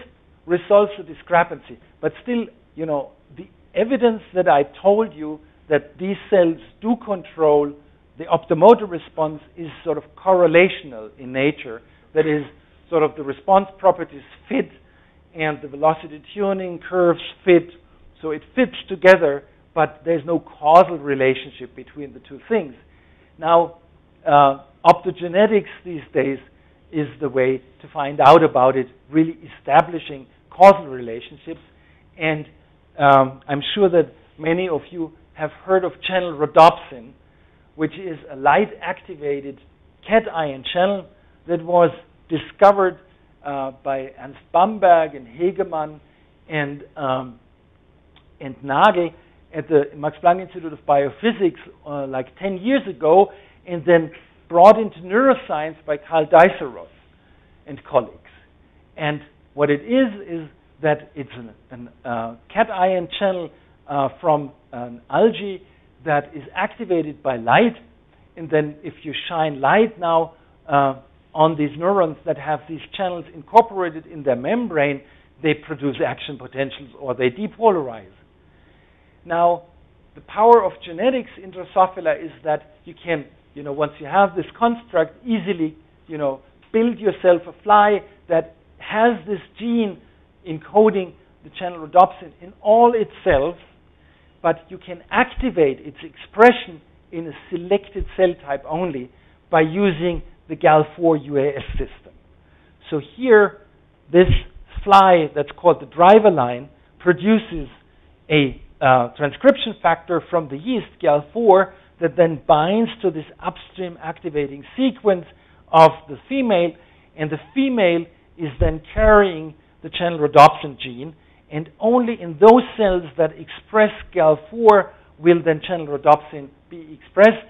resolves the discrepancy, but still, the evidence that I told you that these cells do control the optomotor response is sort of correlational in nature. That is, sort of the response properties fit and the velocity tuning curves fit, so it fits together, but there's no causal relationship between the 2 things. Now, optogenetics these days is the way to find out about it, really establishing causal relationships. And I'm sure that many of you have heard of channel rhodopsin, which is a light-activated cation channel that was discovered by Ernst Bamberg and Hegemann and Nagel at the Max Planck Institute of Biophysics like 10 years ago, and then brought into neuroscience by Karl Deisseroth and colleagues. And what it is that it's a cation channel from an algae that is activated by light, and then if you shine light now on these neurons that have these channels incorporated in their membrane, they produce action potentials or they depolarize. Now, the power of genetics in Drosophila is that you can, once you have this construct, easily, build yourself a fly that has this gene encoding the channel rhodopsin in all its cells, but you can activate its expression in a selected cell type only by using the GAL4 UAS system. So here, this fly that's called the driver line produces a transcription factor from the yeast, GAL4, that then binds to this upstream activating sequence of the female, and the female is then carrying the channel rhodopsin gene, and only in those cells that express GAL4 will then channel rhodopsin be expressed,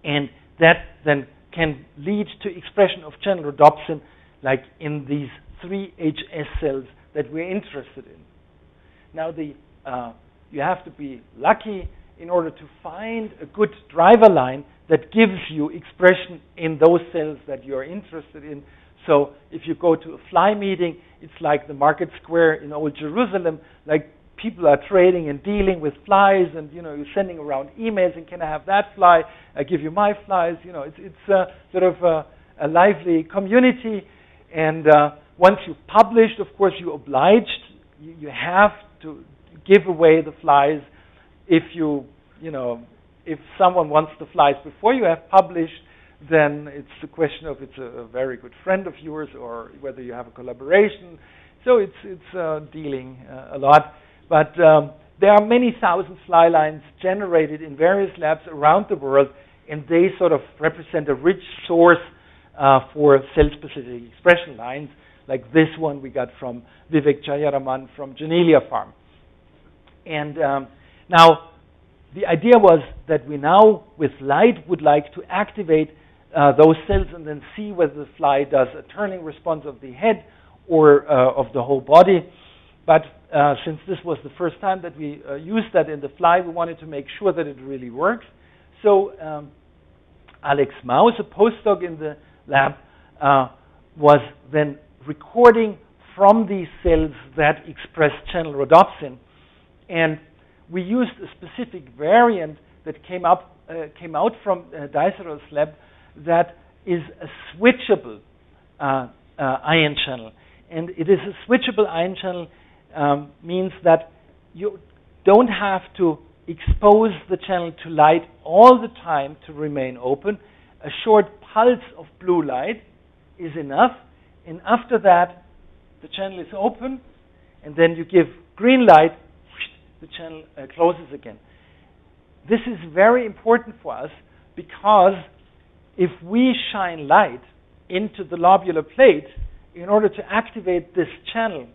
and that then can lead to expression of channel rhodopsin like in these 3 HS cells that we're interested in. Now, you have to be lucky in order to find a good driver line that gives you expression in those cells that you're interested in. So if you go to a fly meeting, it's like the market square in Old Jerusalem, like people are trading and dealing with flies, and you're sending around emails, and can I have that fly? I give you my flies. It's sort of a lively community. And once you've published, of course, you're obliged. You have to give away the flies. If if someone wants the flies before you have published, then it's a question of it's a very good friend of yours or whether you have a collaboration. So it's dealing a lot. But there are many thousand fly lines generated in various labs around the world, and they sort of represent a rich source for cell-specific expression lines, like this one we got from Vivek Jayaraman from Janelia Farm. And now, the idea was that we now, with light, would like to activate those cells and then see whether the fly does a turning response of the head or of the whole body. But since this was the first time that we used that in the fly, we wanted to make sure that it really works. So Alex Maus, a postdoc in the lab, was then recording from these cells that express channel rhodopsin. And we used a specific variant that came out from Dijssel's lab that is a switchable ion channel. And it is a switchable ion channel means that you don't have to expose the channel to light all the time to remain open. A short pulse of blue light is enough, and after that the channel is open, and then you give green light, the channel closes again. This is very important for us because if we shine light into the lobular plate in order to activate this channel,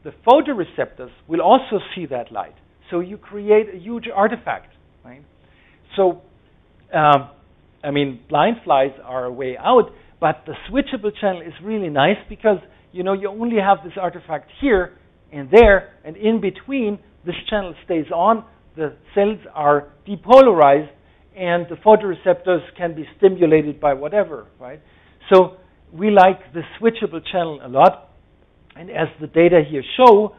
the photoreceptors will also see that light. So you create a huge artifact, right? So, blind flies are a way out, but the switchable channel is really nice because, you only have this artifact here and there, and in between, this channel stays on, the cells are depolarized, and the photoreceptors can be stimulated by whatever, right? So we like the switchable channel a lot, and as the data here show,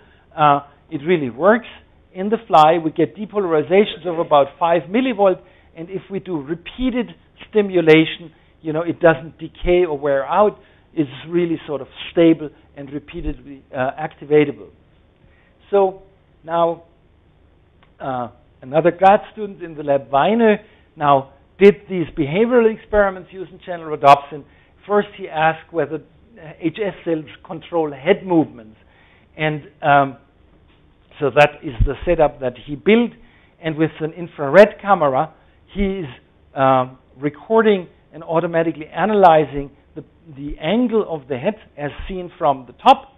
it really works. In the fly, we get depolarizations of about 5 millivolts, and if we do repeated stimulation, it doesn't decay or wear out. It's really sort of stable and repeatedly activatable. So now, another grad student in the lab, Weine, now did these behavioral experiments using channel rhodopsin. First, he asked whether HS cells control head movements. And so that is the setup that he built. And with an infrared camera, he is recording and automatically analyzing the angle of the head as seen from the top.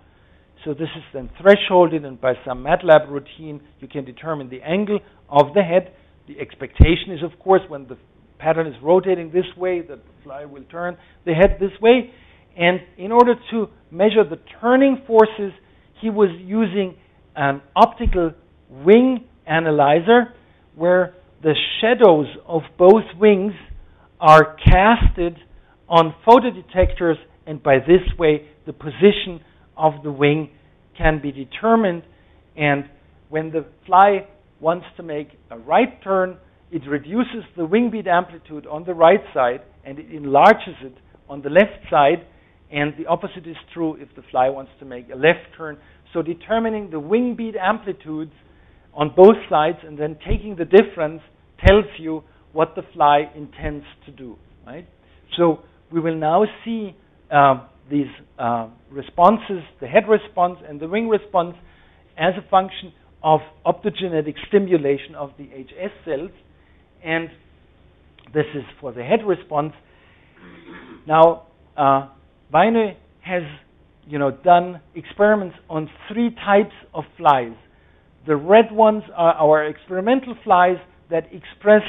So this is then thresholded, and by some MATLAB routine, you can determine the angle of the head. The expectation is, of course, when the pattern is rotating this way, that the fly will turn the head this way. And in order to measure the turning forces, he was using an optical wing analyzer, where the shadows of both wings are casted on photodetectors, and by this way the position of the wing can be determined. And when the fly wants to make a right turn, it reduces the wing beat amplitude on the right side and it enlarges it on the left side, and the opposite is true if the fly wants to make a left turn. So determining the wing beat amplitudes on both sides and then taking the difference tells you what the fly intends to do, right? So we will now see these responses, the head response and the wing response, as a function of optogenetic stimulation of the HS cells. And this is for the head response. Now, Weine has, done experiments on 3 types of flies. The red ones are our experimental flies that express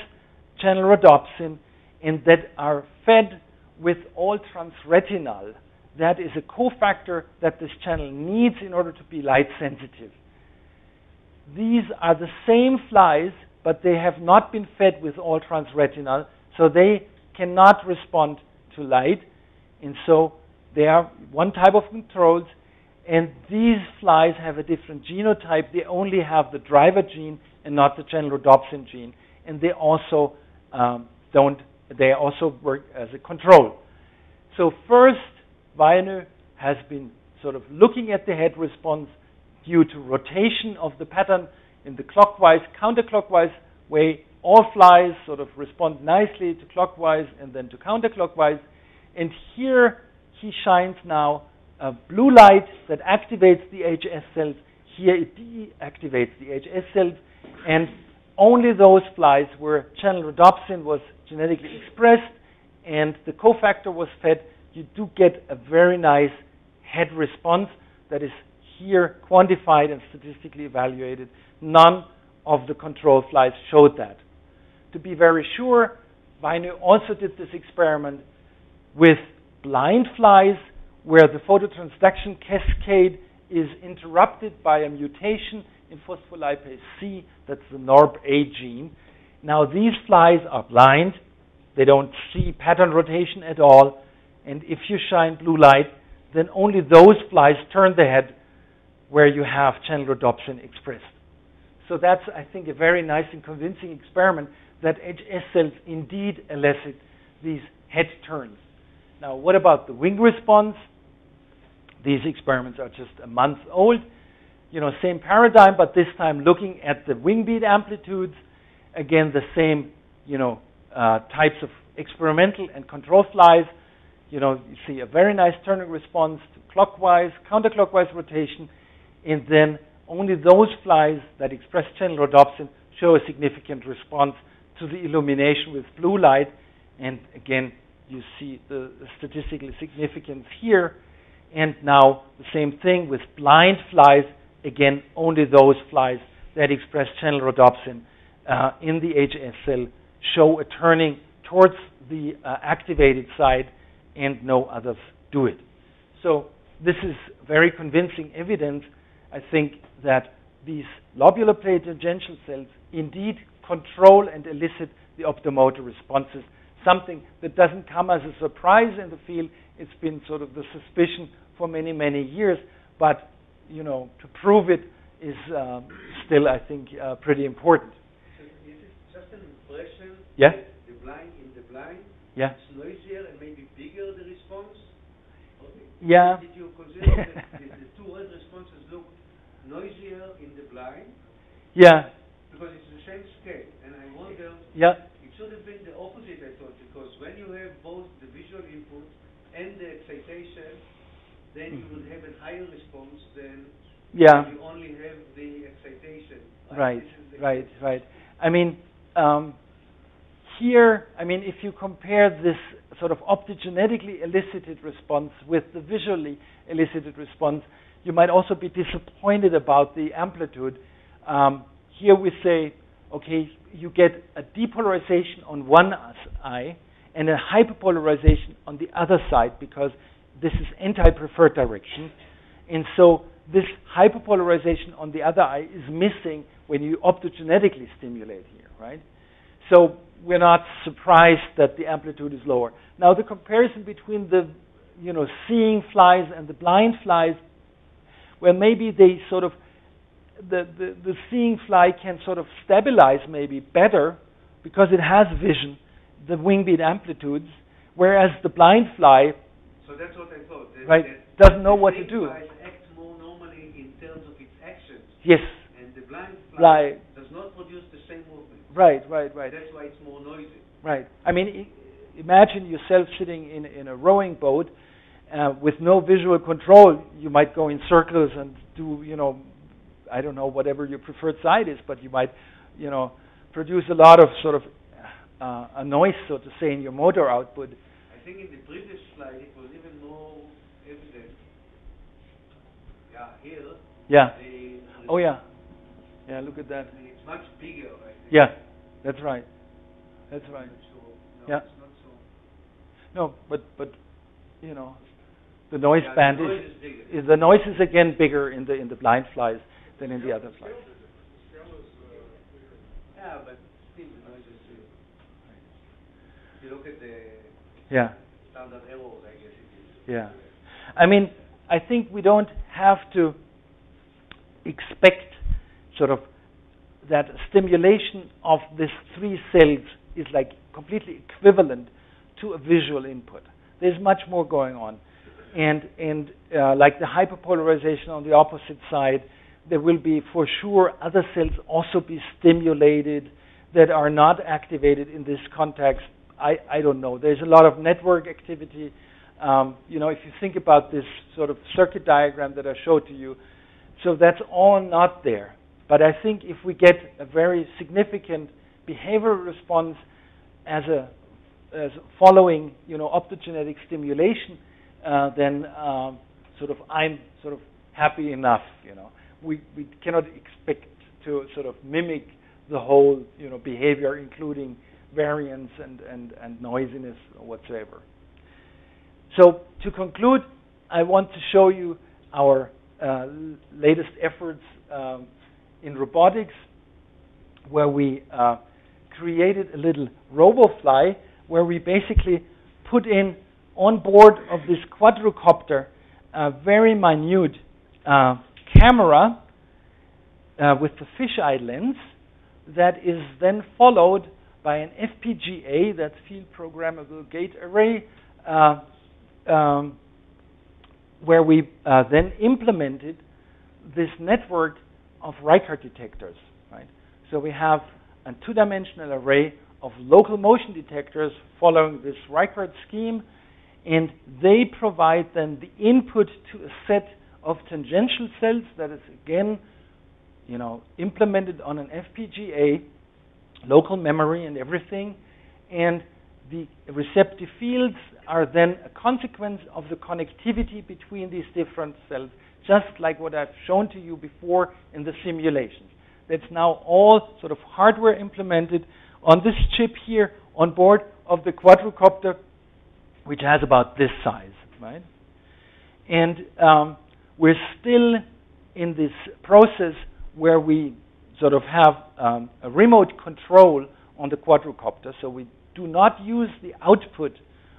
channel rhodopsin and that are fed with all-trans retinal. That is a cofactor that this channel needs in order to be light sensitive. These are the same flies, but they have not been fed with all-trans retinal, so they cannot respond to light. And so they are one type of controls, and these flies have a different genotype. They only have the driver gene and not the channel rhodopsin gene, and they also they also work as a control. So first, Weine has been sort of looking at the head response due to rotation of the pattern in the clockwise, counterclockwise way. All flies sort of respond nicely to clockwise and then to counterclockwise. And here he shines now a blue light that activates the HS cells. Here it deactivates the HS cells. And only those flies where channel rhodopsin was genetically expressed and the cofactor was fed, you do get a very nice head response that is here quantified and statistically evaluated. None of the control flies showed that. To be very sure, Weine also did this experiment with blind flies where the phototransduction cascade is interrupted by a mutation in phospholipase C, that's the NORB-A gene. Now these flies are blind, they don't see pattern rotation at all, and if you shine blue light, then only those flies turn the head where you have channel rhodopsin expressed. So that's, I think, a very nice and convincing experiment that HS cells indeed elicit these head turns. Now, what about the wing response? These experiments are just a month old. Same paradigm, but this time looking at the wing beat amplitudes. Again, the same, types of experimental and control flies. You see a very nice turning response to clockwise, counterclockwise rotation, and then only those flies that express channel rhodopsin show a significant response to the illumination with blue light. And again, you see the statistical significance here. And now the same thing with blind flies. Again, only those flies that express channel rhodopsin in the HS cell show a turning towards the activated side, and no others do it. So this is very convincing evidence, I think, that these lobular plate tangential cells indeed control and elicit the optomotor responses, something that doesn't come as a surprise in the field. It's been sort of the suspicion for many, many years, but to prove it is still, I think, pretty important. So is it just an impression? Yeah. In the blind, yeah. It's noisier and maybe bigger the response? Yeah. Did you consider that the two red responses look noisier in the blind? Yeah. Because it's the same scale, and I wonder. Yeah. It should have been the opposite, I thought, because when you have both the visual input and the excitation, then you would have a higher response than when you only have the excitation. Right. I mean, here, if you compare this sort of optogenetically elicited response with the visually elicited response, you might also be disappointed about the amplitude. Here we say, okay, you get a depolarization on one eye and a hyperpolarization on the other side because this is anti-preferred direction. And so this hyperpolarization on the other eye is missing when you optogenetically stimulate here, right? So we're not surprised that the amplitude is lower. Now the comparison between the seeing flies and the blind flies, well, maybe they sort of the seeing fly can sort of stabilize maybe better because it has vision, the wing beat amplitudes, whereas the blind fly, so that's what I thought. Right, doesn't know what to do. The blind fly acts more normally in terms of its actions. Yes. And the blind fly does not produce the same movement. Right. That's why it's more noisy. Right. I mean, imagine yourself sitting in a rowing boat with no visual control. You might go in circles and do, I don't know, whatever your preferred side is, but you might, produce a lot of sort of a noise, so to say, in your motor output. I think in the previous slide it was even more evident. Yeah, here. Yeah. Oh, yeah. Yeah, look at that. It's much bigger, I think. Yeah, that's right. That's right. So, no, Yeah. it's not so. No, but the noise band the noise is bigger. the noise is again bigger in the blind flies than in the other flies. Yeah, but still the noise is bigger. If you look at the standard errors, I guess it is. Yeah. I mean, I think we don't have to expect sort of that stimulation of these three cells is like completely equivalent to a visual input. There's much more going on. And like the hyperpolarization on the opposite side, there will be for sure other cells also be stimulated that are not activated in this context. I don't know. There's a lot of network activity. If you think about this sort of circuit diagram that I showed to you, so that's all not there. But I think if we get a very significant behavioral response as following, optogenetic stimulation, then sort of I'm sort of happy enough. We cannot expect to sort of mimic the whole, behavior, including variance and noisiness or whatsoever. So to conclude, I want to show you our latest efforts in robotics, where we created a little RoboFly, where we basically put in on board of this quadricopter a very minute camera with the fisheye lens that is then followed by an FPGA, that's field programmable gate array, where we then implemented this network of Reichardt detectors. Right? So we have a two-dimensional array of local motion detectors following this Reichardt scheme, and they provide then the input to a set of tangential cells that is again, implemented on an FPGA, local memory and everything, and the receptive fields are then a consequence of the connectivity between these different cells, just like what I've shown to you before in the simulations. That's now all sort of hardware implemented on this chip here on board of the quadricopter, which has about this size, right? And we're still in this process where we sort of have a remote control on the quadricopter, so we do not use the output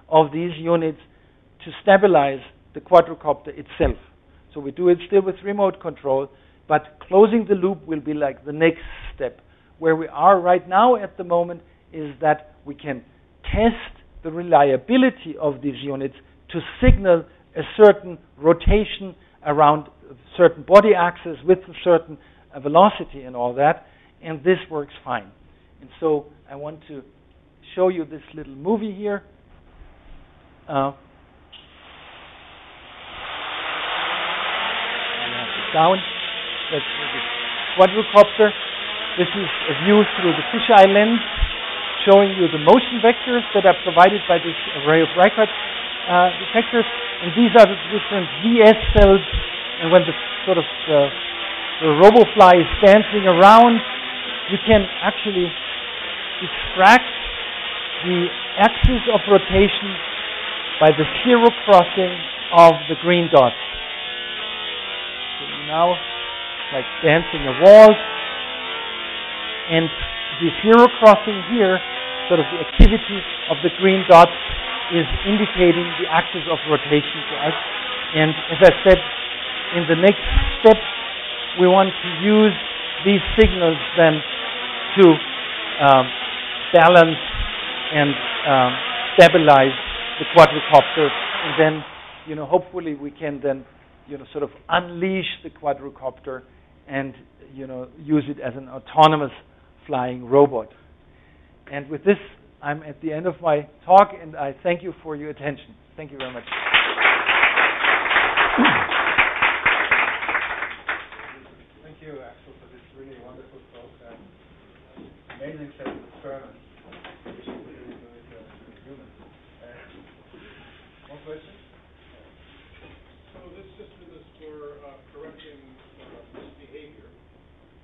of these units to stabilize the quadricopter itself. So we do it still with remote control, but closing the loop will be like the next step. Where we are right now at the moment is that we can test the reliability of these units to signal a certain rotation around a certain body axis with a certain velocity and all that, and this works fine. And so I want to show you this little movie here. Sound. That's the quadricopter. This is a view through the fisheye lens, showing you the motion vectors that are provided by this array of Reichardt detectors, and these are the different VS cells. And when the sort of the RoboFly is dancing around, we can actually extract the axis of rotation by the zero crossing of the green dots. So now, like dancing a waltz, and the zero crossing here, sort of the activity of the green dots, is indicating the axis of rotation to us. And as I said, in the next step, we want to use these signals then to balance and stabilize the quadricopter, and then, hopefully we can then, sort of unleash the quadricopter and, use it as an autonomous flying robot. And with this, I'm at the end of my talk, and I thank you for your attention. Thank you very much. Thank you, Axel, for this really wonderful talk. Amazing set of experiments which you will do with humans. One question? So this system is for correcting misbehavior.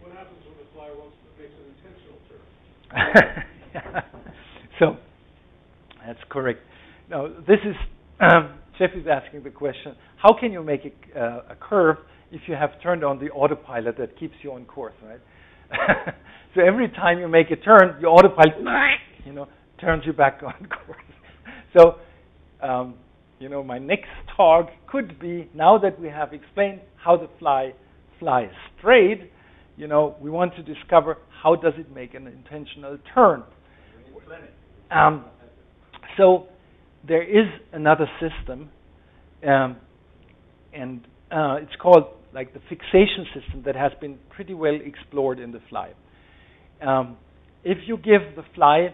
What happens when the fly makes an intentional turn? So, that's correct. Now, this is, Jeff is asking the question, how can you make a curve if you have turned on the autopilot that keeps you on course, right? So every time you make a turn, your autopilot, turns you back on course. So, my next talk could be, now that we have explained how the fly flies straight, we want to discover how does it make an intentional turn. So there is another system, and it's called like the fixation system that has been pretty well explored in the fly. If you give the fly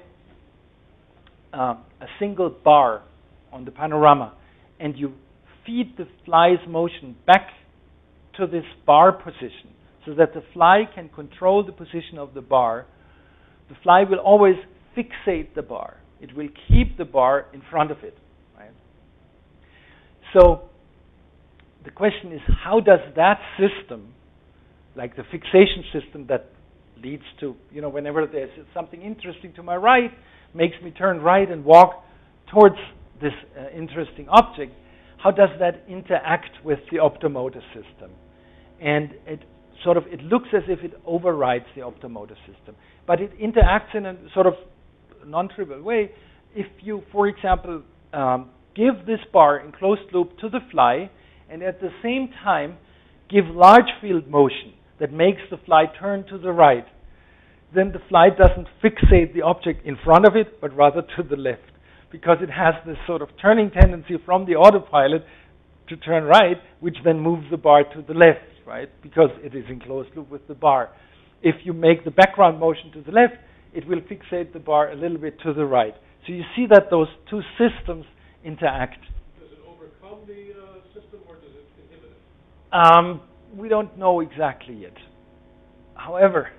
a single bar on the panorama and you feed the fly's motion back to this bar position so that the fly can control the position of the bar, the fly will always fixate the bar. It will keep the bar in front of it, right? So the question is, how does that system, like the fixation system that leads to, whenever there's something interesting to my right, makes me turn right and walk towards this interesting object, how does that interact with the optomotor system? And it looks as if it overrides the optomotor system. But it interacts in a sort of non-trivial way. If you, for example, give this bar in closed loop to the fly, and at the same time give large field motion that makes the fly turn to the right, then the fly doesn't fixate the object in front of it, but rather to the left, because it has this sort of turning tendency from the autopilot to turn right, which then moves the bar to the left, right, because it is in closed loop with the bar. If you make the background motion to the left, it will fixate the bar a little bit to the right. So you see that those two systems interact. Does it overcome the system, or does it inhibit it? We don't know exactly yet. However,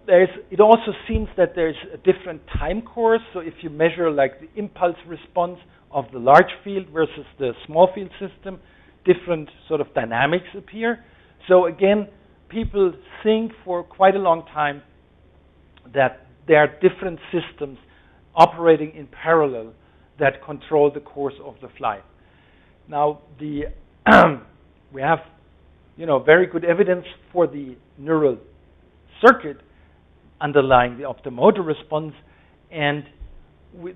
it also seems that there's a different time course. So if you measure like the impulse response of the large field versus the small field system, different sort of dynamics appear. So again, people think for quite a long time that there are different systems operating in parallel that control the course of the fly. Now, we have, very good evidence for the neural circuit underlying the optomotor response, and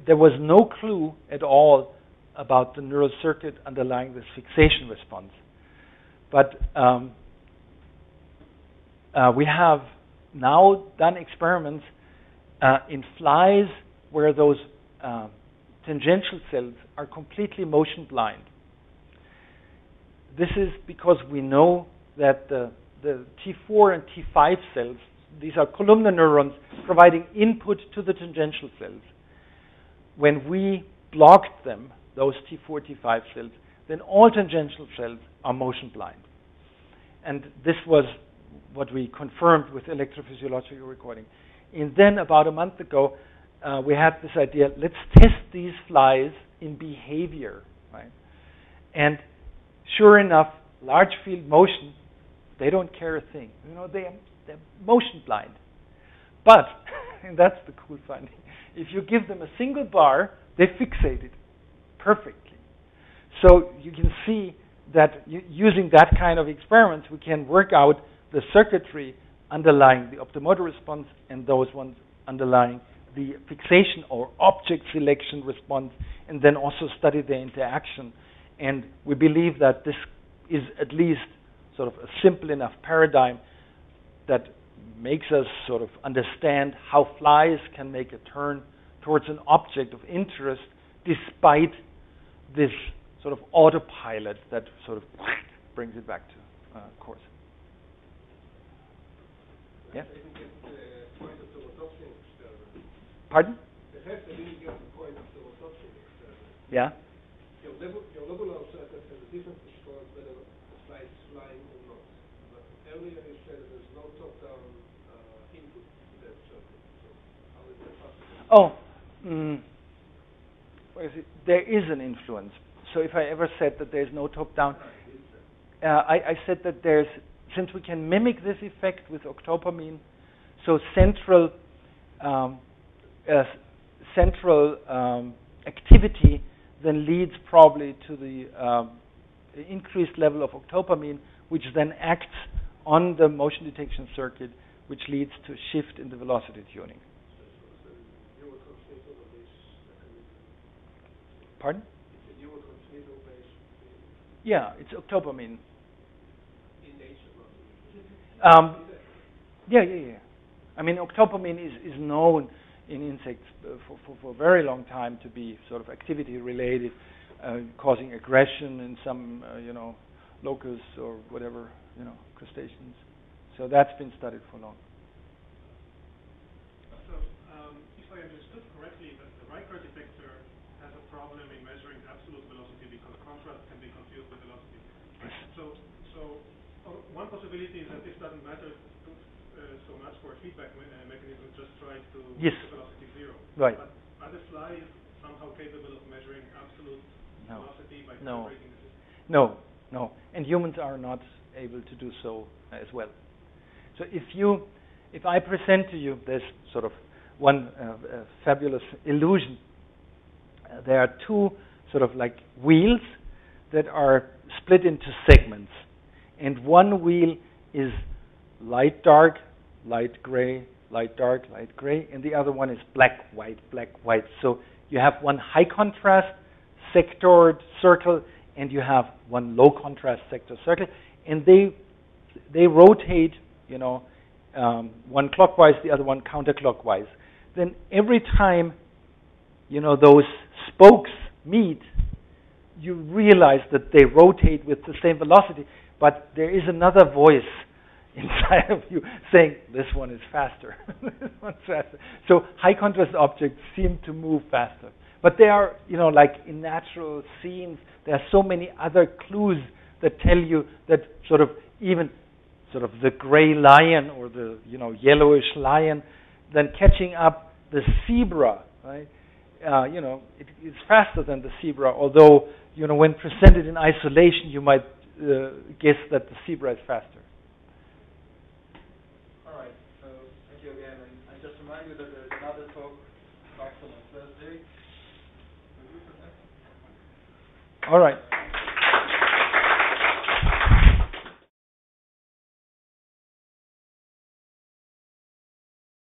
there was no clue at all about the neural circuit underlying this fixation response. But we have now done experiments in flies where those tangential cells are completely motion blind. This is because we know that the T4 and T5 cells, these are columnar neurons providing input to the tangential cells. When we blocked them, those T4, T5 cells, then all tangential cells are motion blind. And this was what we confirmed with electrophysiological recording. And then about a month ago, we had this idea, let's test these flies in behavior, right? And sure enough, large field motion, they don't care a thing. They're motion blind. But, and that's the cool finding, if you give them a single bar, they fixate it perfectly. So you can see that using that kind of experiments, we can work out the circuitry underlying the optomotor response and those ones underlying the fixation or object selection response, and then also study their interaction. And we believe that this is at least sort of a simple enough paradigm that makes us sort of understand how flies can make a turn towards an object of interest despite this sort of autopilot that sort of brings it back to course. Yeah? Pardon? Yeah? Your lobular circuit has a different response whether the fly is flying or not. But earlier you said that there's no top-down input to that circuit. So how is that possible? What is it? There is an influence. So if I ever said that there's no top-down, I said that there's, since we can mimic this effect with octopamine, so central activity then leads probably to the increased level of octopamine, which then acts on the motion detection circuit, which leads to a shift in the velocity tuning. Pardon? Yeah, it's octopamine. Yeah. I mean, octopamine is known in insects for a very long time to be sort of activity related, causing aggression in some locusts or whatever, crustaceans. So that's been studied for long. So if I understood correctly, that the Riker detector has a problem in measuring absolute velocity because contrast can be confused with velocity. Yes. So one possibility is that this doesn't matter so much for a feedback mechanism, just try to yes. keep the velocity zero. Right. But are the flies somehow capable of measuring absolute velocity by calibrating the system? No. And humans are not able to do so as well. So if I present to you this sort of one fabulous illusion, there are two sort of like wheels that are split into segments. And one wheel is light, dark, light, gray, light, dark, light, gray, and the other one is black, white, black, white. So you have one high contrast sectored circle, and you have one low contrast sector circle, and they rotate, one clockwise, the other one counterclockwise. Then every time, those spokes meet, you realize that they rotate with the same velocity, but there is another voice inside of you saying, this one is faster. This one's faster. So high contrast objects seem to move faster. But they are, like in natural scenes, there are so many other clues that tell you that even the gray lion or the, yellowish lion, then catching up the zebra, right? It's faster than the zebra, although, when presented in isolation, you might guess that the zebra is faster. All right, so thank you again. And I just remind you that there's another talk on Thursday. All right.